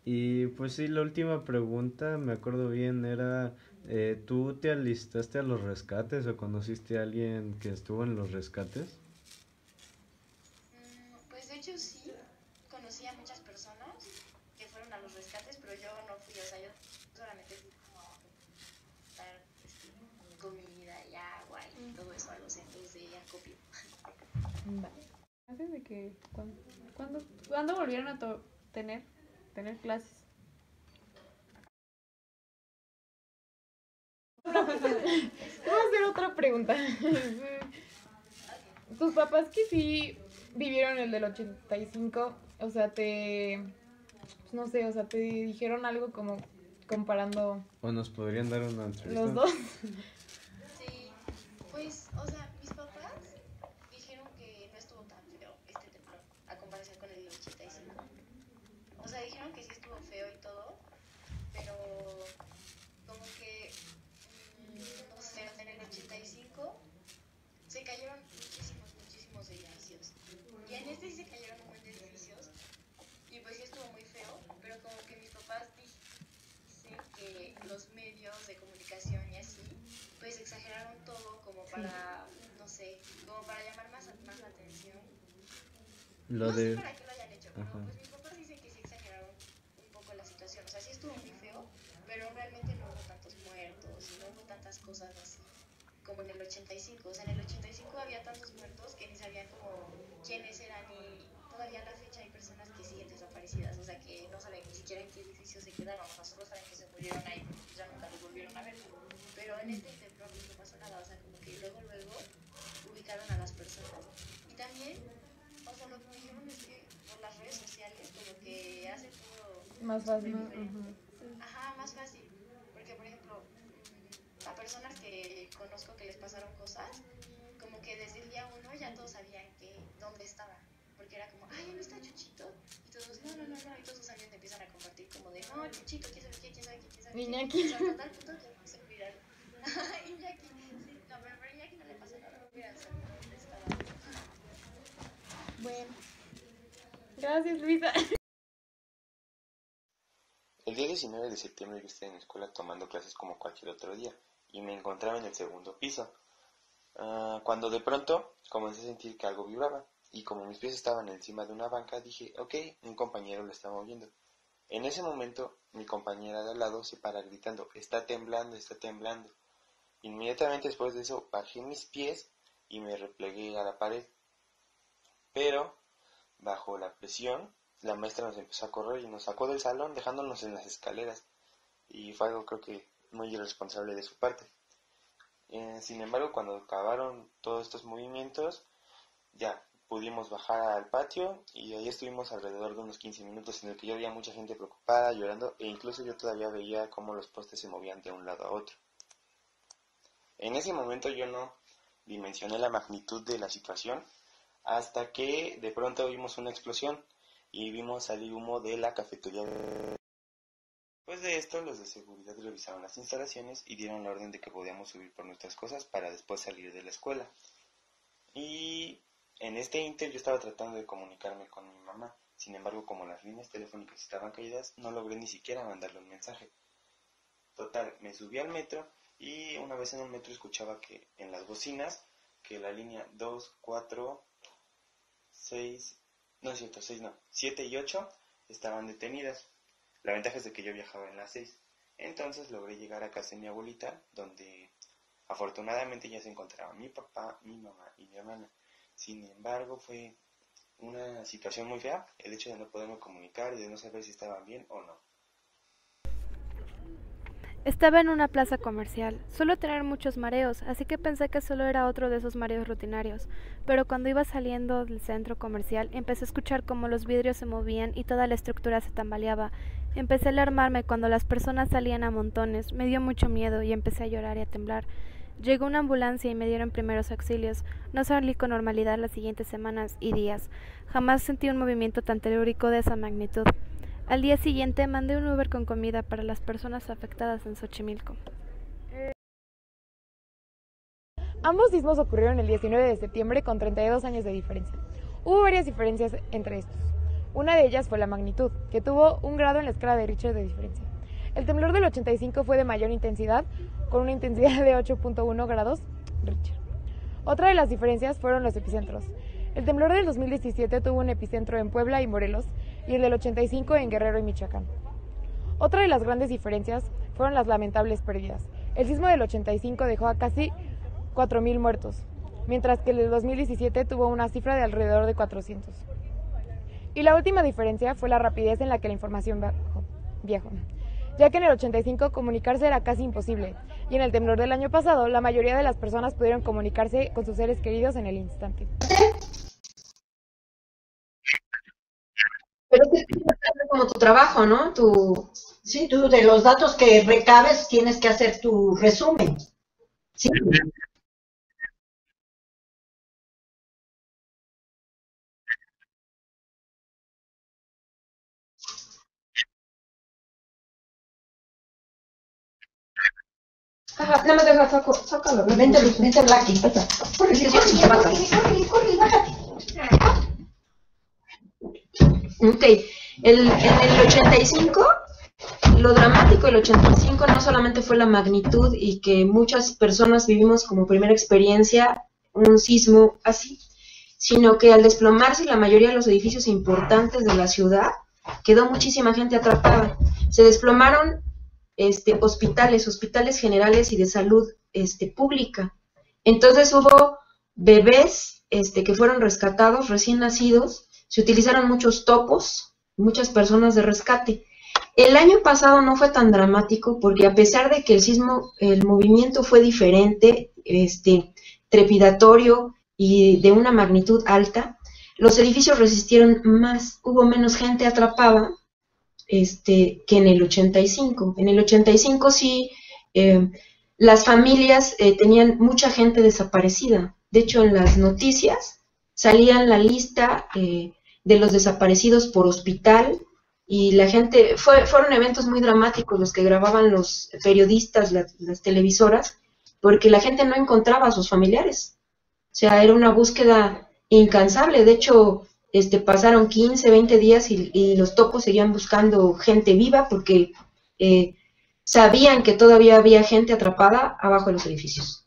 Y pues sí, la última pregunta, me acuerdo bien, era, ¿tú te alistaste a los rescates o conociste a alguien que estuvo en los rescates? Pues de hecho sí, conocí a muchas personas que fueron a los rescates, pero yo no fui, o sea, yo solamente fui como a dar comida y agua y todo eso a los centros de acopio. Vale. Antes de que, ¿cuándo volvieron a tener clases? Vamos a hacer otra pregunta. ¿Tus papás que sí vivieron el del 85, o sea, no sé, o sea, te dijeron algo como comparando... ¿O nos podrían dar una entrevista? ¿Los dos? Sí, pues, o sea, mis papás dijeron que no estuvo tan feo este temblor a comparación con el 85. O sea, dijeron que sí estuvo feo y todo, pero como que, no sé, en el 85 se cayeron muchísimos edificios. Y en este sí se cayeron un buen de edificios. Y pues sí estuvo muy feo, pero como que mis papás dicen que los medios de comunicación y así, pues exageraron todo como para, no sé, como para llamar más la atención. No sé para qué lo hayan hecho, pero pues mis papás dicen que sí exageraron un poco la situación. O sea, sí estuvo muy feo, pero realmente no hubo tantos muertos y no hubo tantas cosas así como en el 85. O sea, en el 85 había tantos muertos que ni sabían como quiénes eran y todavía a la fecha hay personas que siguen desaparecidas. O sea, que no saben ni siquiera en qué edificio se quedaron. O sea, solo saben que se murieron ahí porque ya nunca los volvieron a ver. Pero en este temblor no pasó nada. O sea, como que luego ubicaron a las personas. Y también Más fácil. Ajá, más fácil. Porque, por ejemplo, a personas que conozco que les pasaron cosas, como que desde el día 1 ya todos sabían dónde estaba. Porque era como, ay, ¿dónde está Chuchito? Y todos, no. Y todos sus amigos empiezan a compartir como de, no, Chuchito, quién sabe qué. Iñaki. Hasta tal punto que se olvidaron. Iñaki, sí, no, pero a Iñaki no le pasa nada. Hubieran sabido dónde estaba. Bueno. Gracias, Luisa. El día 19 de septiembre yo estaba en la escuela tomando clases como cualquier otro día y me encontraba en el segundo piso. Cuando de pronto comencé a sentir que algo vibraba y como mis pies estaban encima de una banca dije, ok, un compañero lo está moviendo. En ese momento mi compañera de al lado se para gritando, está temblando, está temblando. Inmediatamente después de eso bajé mis pies y me replegué a la pared. Pero bajo la presión la maestra nos empezó a correr y nos sacó del salón dejándonos en las escaleras y fue algo creo que muy irresponsable de su parte. Sin embargo, cuando acabaron todos estos movimientos ya pudimos bajar al patio y ahí estuvimos alrededor de unos 15 minutos en el que yo veía mucha gente preocupada, llorando e incluso yo todavía veía cómo los postes se movían de un lado a otro. En ese momento yo no dimensioné la magnitud de la situación hasta que de pronto vimos una explosión y vimos salir humo de la cafetería. Después de esto, los de seguridad revisaron las instalaciones y dieron la orden de que podíamos subir por nuestras cosas para después salir de la escuela. Y en este ínter yo estaba tratando de comunicarme con mi mamá. Sin embargo, como las líneas telefónicas estaban caídas, no logré ni siquiera mandarle un mensaje. Total, me subí al metro y una vez en el metro escuchaba que en las bocinas que la línea 2, 4, 6, no es cierto, 6 no, 7 y 8 estaban detenidas. La ventaja es de que yo viajaba en las 6. Entonces logré llegar a casa de mi abuelita, donde afortunadamente ya se encontraban mi papá, mi mamá y mi hermana. Sin embargo, fue una situación muy fea, el hecho de no poderme comunicar y de no saber si estaban bien o no. Estaba en una plaza comercial. Suelo tener muchos mareos, así que pensé que solo era otro de esos mareos rutinarios. Pero cuando iba saliendo del centro comercial, empecé a escuchar cómo los vidrios se movían y toda la estructura se tambaleaba. Empecé a alarmarme cuando las personas salían a montones. Me dio mucho miedo y empecé a llorar y a temblar. Llegó una ambulancia y me dieron primeros auxilios. No salí con normalidad las siguientes semanas y días. Jamás sentí un movimiento tan telúrico de esa magnitud. Al día siguiente mandé un Uber con comida para las personas afectadas en Xochimilco. Ambos sismos ocurrieron el 19 de septiembre con 32 años de diferencia. Hubo varias diferencias entre estos. Una de ellas fue la magnitud, que tuvo 1 grado en la escala de Richter de diferencia. El temblor del 85 fue de mayor intensidad, con una intensidad de 8.1 grados Richter. Otra de las diferencias fueron los epicentros. El temblor del 2017 tuvo un epicentro en Puebla y Morelos, y el del 85 en Guerrero y Michoacán. Otra de las grandes diferencias fueron las lamentables pérdidas. El sismo del 85 dejó a casi 4.000 muertos, mientras que el del 2017 tuvo una cifra de alrededor de 400. Y la última diferencia fue la rapidez en la que la información viajó, ya que en el 85 comunicarse era casi imposible, y en el temblor del año pasado la mayoría de las personas pudieron comunicarse con sus seres queridos en el instante. Pero es como tu trabajo, ¿no? Sí, tú de los datos que recabes tienes que hacer tu resumen. Sí. Ajá, no me dejas, sácalo. Vente, Blacky. Corre, bájate. Ok, en el 85, lo dramático del 85 no solamente fue la magnitud y que muchas personas vivimos como primera experiencia un sismo así, sino que al desplomarse la mayoría de los edificios importantes de la ciudad, quedó muchísima gente atrapada. Se desplomaron hospitales generales y de salud pública. Entonces hubo bebés que fueron rescatados, recién nacidos. Se utilizaron muchos topos, muchas personas de rescate. El año pasado no fue tan dramático porque a pesar de que el movimiento fue diferente, trepidatorio y de una magnitud alta, los edificios resistieron más, hubo menos gente atrapada que en el 85. En el 85 sí, las familias tenían mucha gente desaparecida. De hecho, en las noticias salían la lista de los desaparecidos por hospital, y la gente, fueron eventos muy dramáticos los que grababan los periodistas, las televisoras, porque la gente no encontraba a sus familiares. O sea, era una búsqueda incansable. De hecho, pasaron 15, 20 días y los topos seguían buscando gente viva porque sabían que todavía había gente atrapada abajo de los edificios.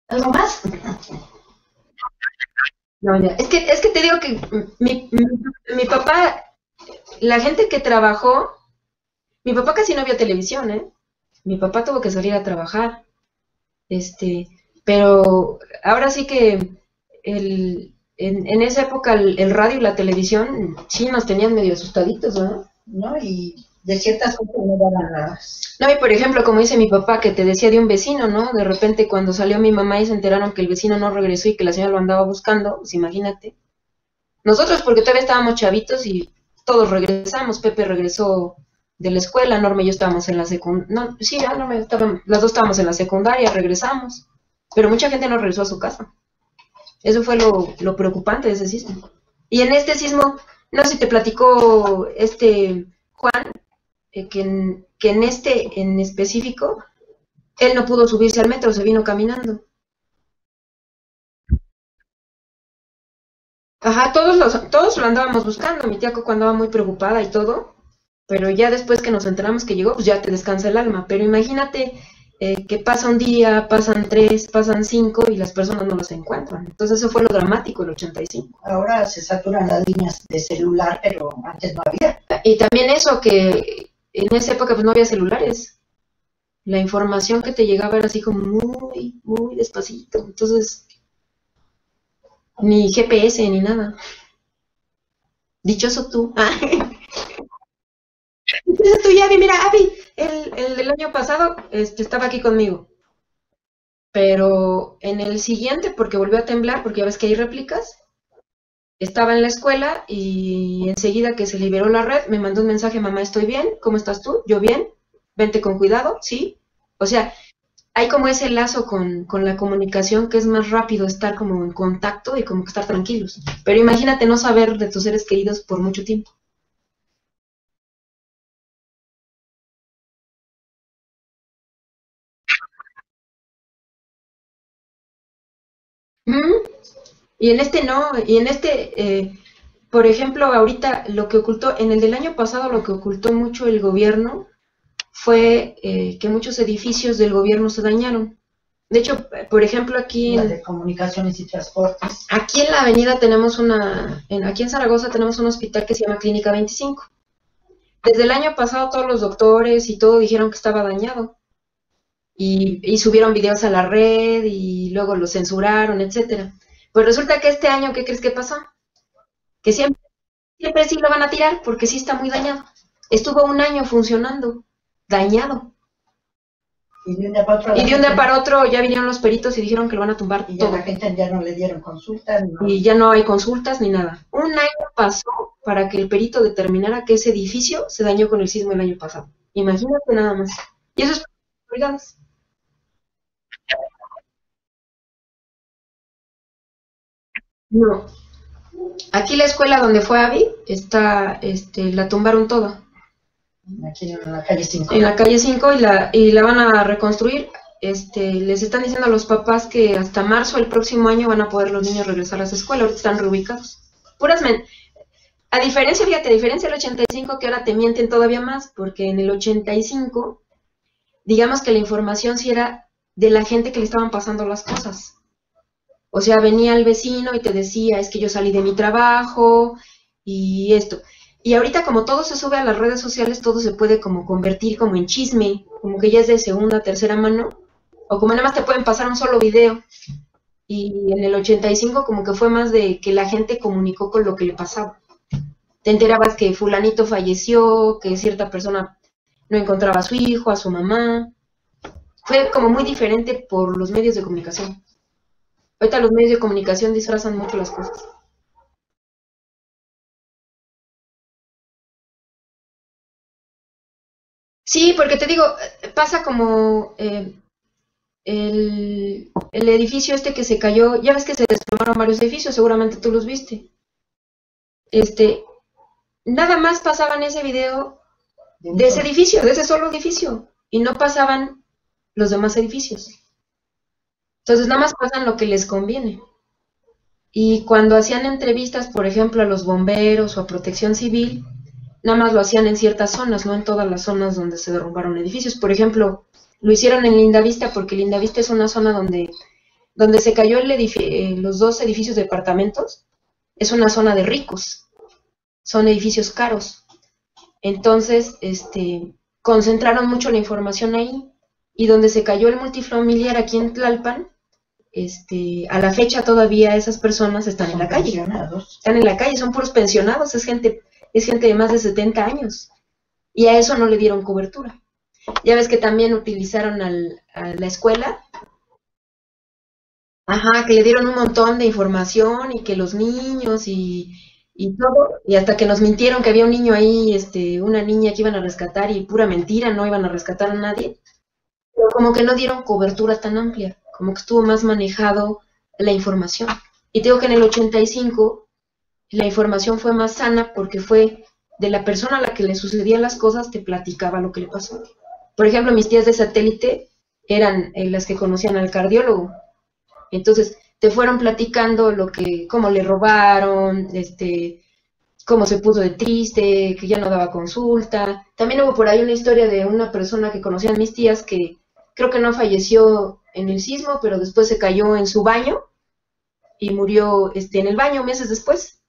¿Algo más? No, ya. Es que te digo que mi papá, la gente que trabajó, mi papá casi no vio televisión, ¿eh? Mi papá tuvo que salir a trabajar. Pero ahora sí que en esa época el radio y la televisión sí nos tenían medio asustaditos, ¿no? ¿No? Y de ciertas cosas no daban nada. No, y por ejemplo, como dice mi papá, que te decía de un vecino, ¿no? De repente cuando salió mi mamá y se enteraron que el vecino no regresó y que la señora lo andaba buscando, pues imagínate. Nosotros porque todavía estábamos chavitos y todos regresamos. Pepe regresó de la escuela, Norma y yo estábamos en la secundaria. No, sí, ya, las dos estábamos en la secundaria, regresamos. Pero mucha gente no regresó a su casa. Eso fue lo preocupante de ese sismo. Y en este sismo, no sé si te platicó Juan, que en en específico, él no pudo subirse al metro, se vino caminando. Ajá, todos lo andábamos buscando, mi tía Coco andaba muy preocupada y todo, pero ya después que nos enteramos que llegó, pues ya te descansa el alma. Pero imagínate que pasa un día, pasan 3, pasan 5 y las personas no los encuentran. Entonces eso fue lo dramático, el 85. Ahora se saturan las líneas de celular, pero antes no había. Y también eso, que en esa época pues no había celulares. La información que te llegaba era así como muy, muy despacito. Entonces, ni GPS ni nada. Dichoso tú. Dichoso tú, Abby. Mira, Abby, el del año pasado estaba aquí conmigo. Pero en el siguiente, porque volvió a temblar, porque ya ves que hay réplicas, estaba en la escuela y enseguida que se liberó la red, me mandó un mensaje: mamá, estoy bien, ¿cómo estás tú? Yo bien, vente con cuidado, ¿sí? O sea, hay como ese lazo con la comunicación que es más rápido estar como en contacto y como que estar tranquilos. Pero imagínate no saber de tus seres queridos por mucho tiempo. Y en no, y en por ejemplo, ahorita lo que ocultó, en el del año pasado lo que ocultó mucho el gobierno fue que muchos edificios del gobierno se dañaron. De hecho, por ejemplo, aquí de comunicaciones y transportes. Aquí en la avenida tenemos aquí en Zaragoza tenemos un hospital que se llama Clínica 25. Desde el año pasado todos los doctores y todo dijeron que estaba dañado. Y subieron videos a la red y luego lo censuraron, etcétera. Pues resulta que este año, ¿qué crees que pasó? Que siempre sí lo van a tirar porque sí está muy dañado. Estuvo un año funcionando, dañado. Y de un día para otro, ya vinieron los peritos y dijeron que lo van a tumbar y todo. Ya la gente ya no le dieron consultas. No. Y ya no hay consultas ni nada. Un año pasó para que el perito determinara que ese edificio se dañó con el sismo el año pasado. Imagínate nada más. Y eso es obligados. No. Aquí la escuela donde fue Abby la tumbaron toda. Aquí en la calle 5. En la calle 5 y la van a reconstruir. Les están diciendo a los papás que hasta marzo del próximo año van a poder los niños regresar a esa escuela. Ahorita están reubicados. A diferencia del 85, que ahora te mienten todavía más, porque en el 85, digamos que la información sí era de la gente que le estaban pasando las cosas. O sea, venía el vecino y te decía: es que yo salí de mi trabajo y esto. Y ahorita, como todo se sube a las redes sociales, todo se puede como convertir como en chisme, como que ya es de segunda, tercera mano, o como nada más te pueden pasar un solo video. Y en el 85 como que fue más de que la gente comunicó con lo que le pasaba. Te enterabas que fulanito falleció, que cierta persona no encontraba a su hijo, a su mamá. Fue como muy diferente por los medios de comunicación. Ahorita los medios de comunicación disfrazan mucho las cosas. Sí, porque te digo, pasa como el edificio este que se cayó, ya ves que se desplomaron varios edificios, seguramente tú los viste. Nada más pasaban ese video de ese edificio, de ese solo edificio, y no pasaban los demás edificios. Entonces nada más pasan lo que les conviene. Y cuando hacían entrevistas, por ejemplo, a los bomberos o a Protección Civil, nada más lo hacían en ciertas zonas, no en todas las zonas donde se derrumbaron edificios. Por ejemplo, lo hicieron en Lindavista porque Lindavista es una zona donde se cayó los 2 edificios de departamentos. Es una zona de ricos, son edificios caros. Entonces, concentraron mucho la información ahí. Y donde se cayó el multifamiliar aquí en Tlalpan, a la fecha todavía esas personas están en la calle. Están en la calle, son puros pensionados, es gente de más de 70 años. Y a eso no le dieron cobertura. Ya ves que también utilizaron a la escuela. Ajá, que le dieron un montón de información y que los niños y todo. Y hasta que nos mintieron que había un niño ahí, una niña que iban a rescatar y pura mentira, no iban a rescatar a nadie. Pero como que no dieron cobertura tan amplia, como que estuvo más manejado la información. Y te digo que en el 85 la información fue más sana porque fue de la persona a la que le sucedían las cosas, te platicaba lo que le pasó. Por ejemplo, mis tías de satélite eran las que conocían al cardiólogo. Entonces, te fueron platicando cómo le robaron, cómo se puso de triste, que ya no daba consulta. También hubo por ahí una historia de una persona que conocían mis tías que creo que no falleció en el sismo, pero después se cayó en su baño y murió en el baño meses después,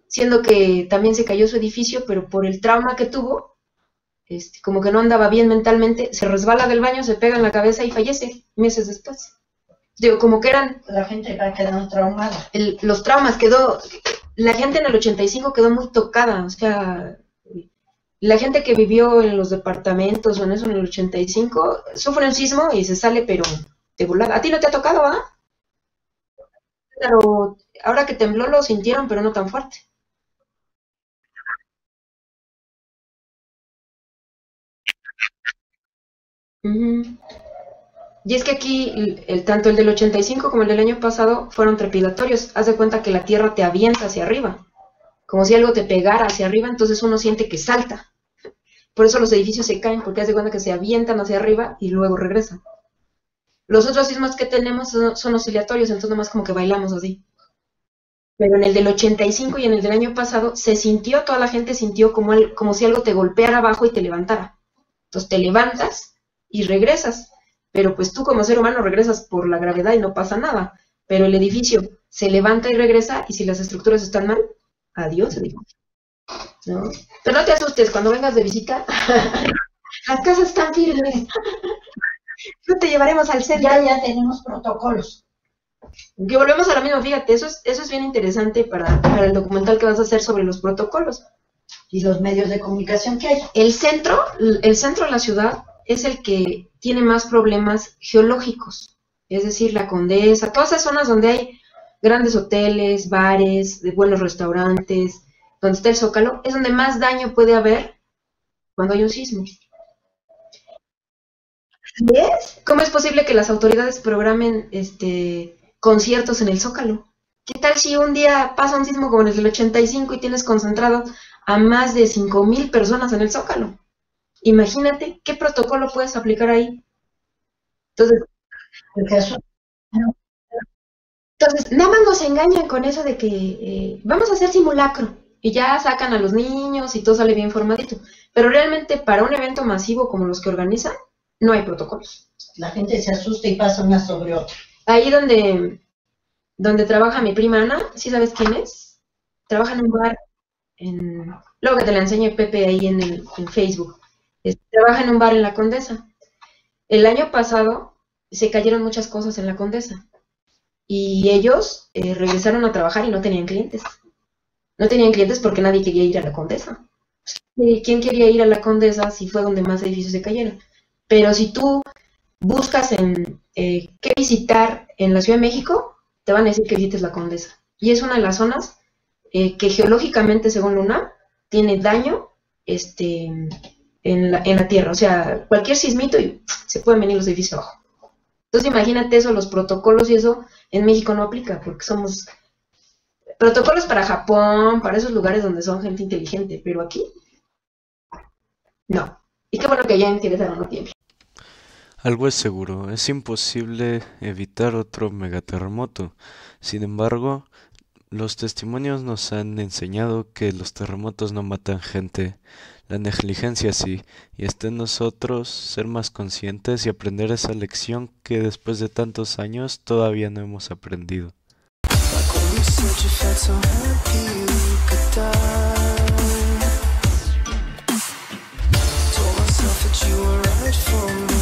siendo que también se cayó su edificio, pero por el trauma que tuvo, como que no andaba bien mentalmente, se resbala del baño, se pega en la cabeza y fallece meses después. Digo, como que eran... La gente va quedando traumada. Los traumas la gente en el 85 quedó muy tocada, o sea, la gente que vivió en los departamentos o en eso en el 85 sufre un sismo y se sale pero de volada. ¿A ti no te ha tocado, ah? Pero ahora que tembló lo sintieron, pero no tan fuerte. Ujú. Y es que aquí, tanto el del 85 como el del año pasado fueron trepidatorios. Haz de cuenta que la tierra te avienta hacia arriba, como si algo te pegara hacia arriba, entonces uno siente que salta. Por eso los edificios se caen, porque haz de cuenta que se avientan hacia arriba y luego regresan. Los otros sismos que tenemos son oscilatorios, entonces nomás como que bailamos así. Pero en el del 85 y en el del año pasado se sintió, toda la gente sintió como si algo te golpeara abajo y te levantara. Entonces te levantas y regresas. Pero pues tú como ser humano regresas por la gravedad y no pasa nada. Pero el edificio se levanta y regresa, y si las estructuras están mal, adiós edificio. ¿No? Pero no te asustes, cuando vengas de visita, las casas están firmes. No te llevaremos al centro. Ya tenemos protocolos. Que volvemos a lo mismo, fíjate, eso es bien interesante para el documental que vas a hacer sobre los protocolos. Y los medios de comunicación que hay. El centro de la ciudad es el que tiene más problemas geológicos, es decir, la Condesa, todas esas zonas donde hay grandes hoteles, bares, de buenos restaurantes, donde está el Zócalo, es donde más daño puede haber cuando hay un sismo. ¿Ves? ¿Cómo es posible que las autoridades programen conciertos en el Zócalo? ¿Qué tal si un día pasa un sismo como en el del 85 y tienes concentrado a más de 5,000 personas en el Zócalo? Imagínate qué protocolo puedes aplicar ahí. Entonces, nada más nos engañan con eso de que vamos a hacer simulacro y ya sacan a los niños y todo sale bien formadito. Pero realmente para un evento masivo como los que organizan, no hay protocolos. La gente se asusta y pasa una sobre otra. Ahí donde trabaja mi prima Ana, ¿sí sabes quién es? Trabaja en un bar, luego que te la enseño Pepe ahí en Facebook. Trabaja en un bar en la Condesa. El año pasado se cayeron muchas cosas en la Condesa y ellos regresaron a trabajar y no tenían clientes. No tenían clientes porque nadie quería ir a la Condesa. ¿Quién quería ir a la Condesa si fue donde más edificios se cayeron? Pero si tú buscas qué visitar en la Ciudad de México, te van a decir que visites la Condesa. Y es una de las zonas que geológicamente, según la UNAM, tiene daño en la tierra. O sea, cualquier sismito y se pueden venir los edificios abajo. Entonces imagínate eso, los protocolos y eso en México no aplica, porque somos protocolos para Japón, para esos lugares donde son gente inteligente, pero aquí no. Y qué bueno que allá en Querétaro no tiene. Algo es seguro, es imposible evitar otro megaterremoto. Sin embargo, los testimonios nos han enseñado que los terremotos no matan gente, la negligencia sí, y está en nosotros ser más conscientes y aprender esa lección que después de tantos años todavía no hemos aprendido. You were right for me.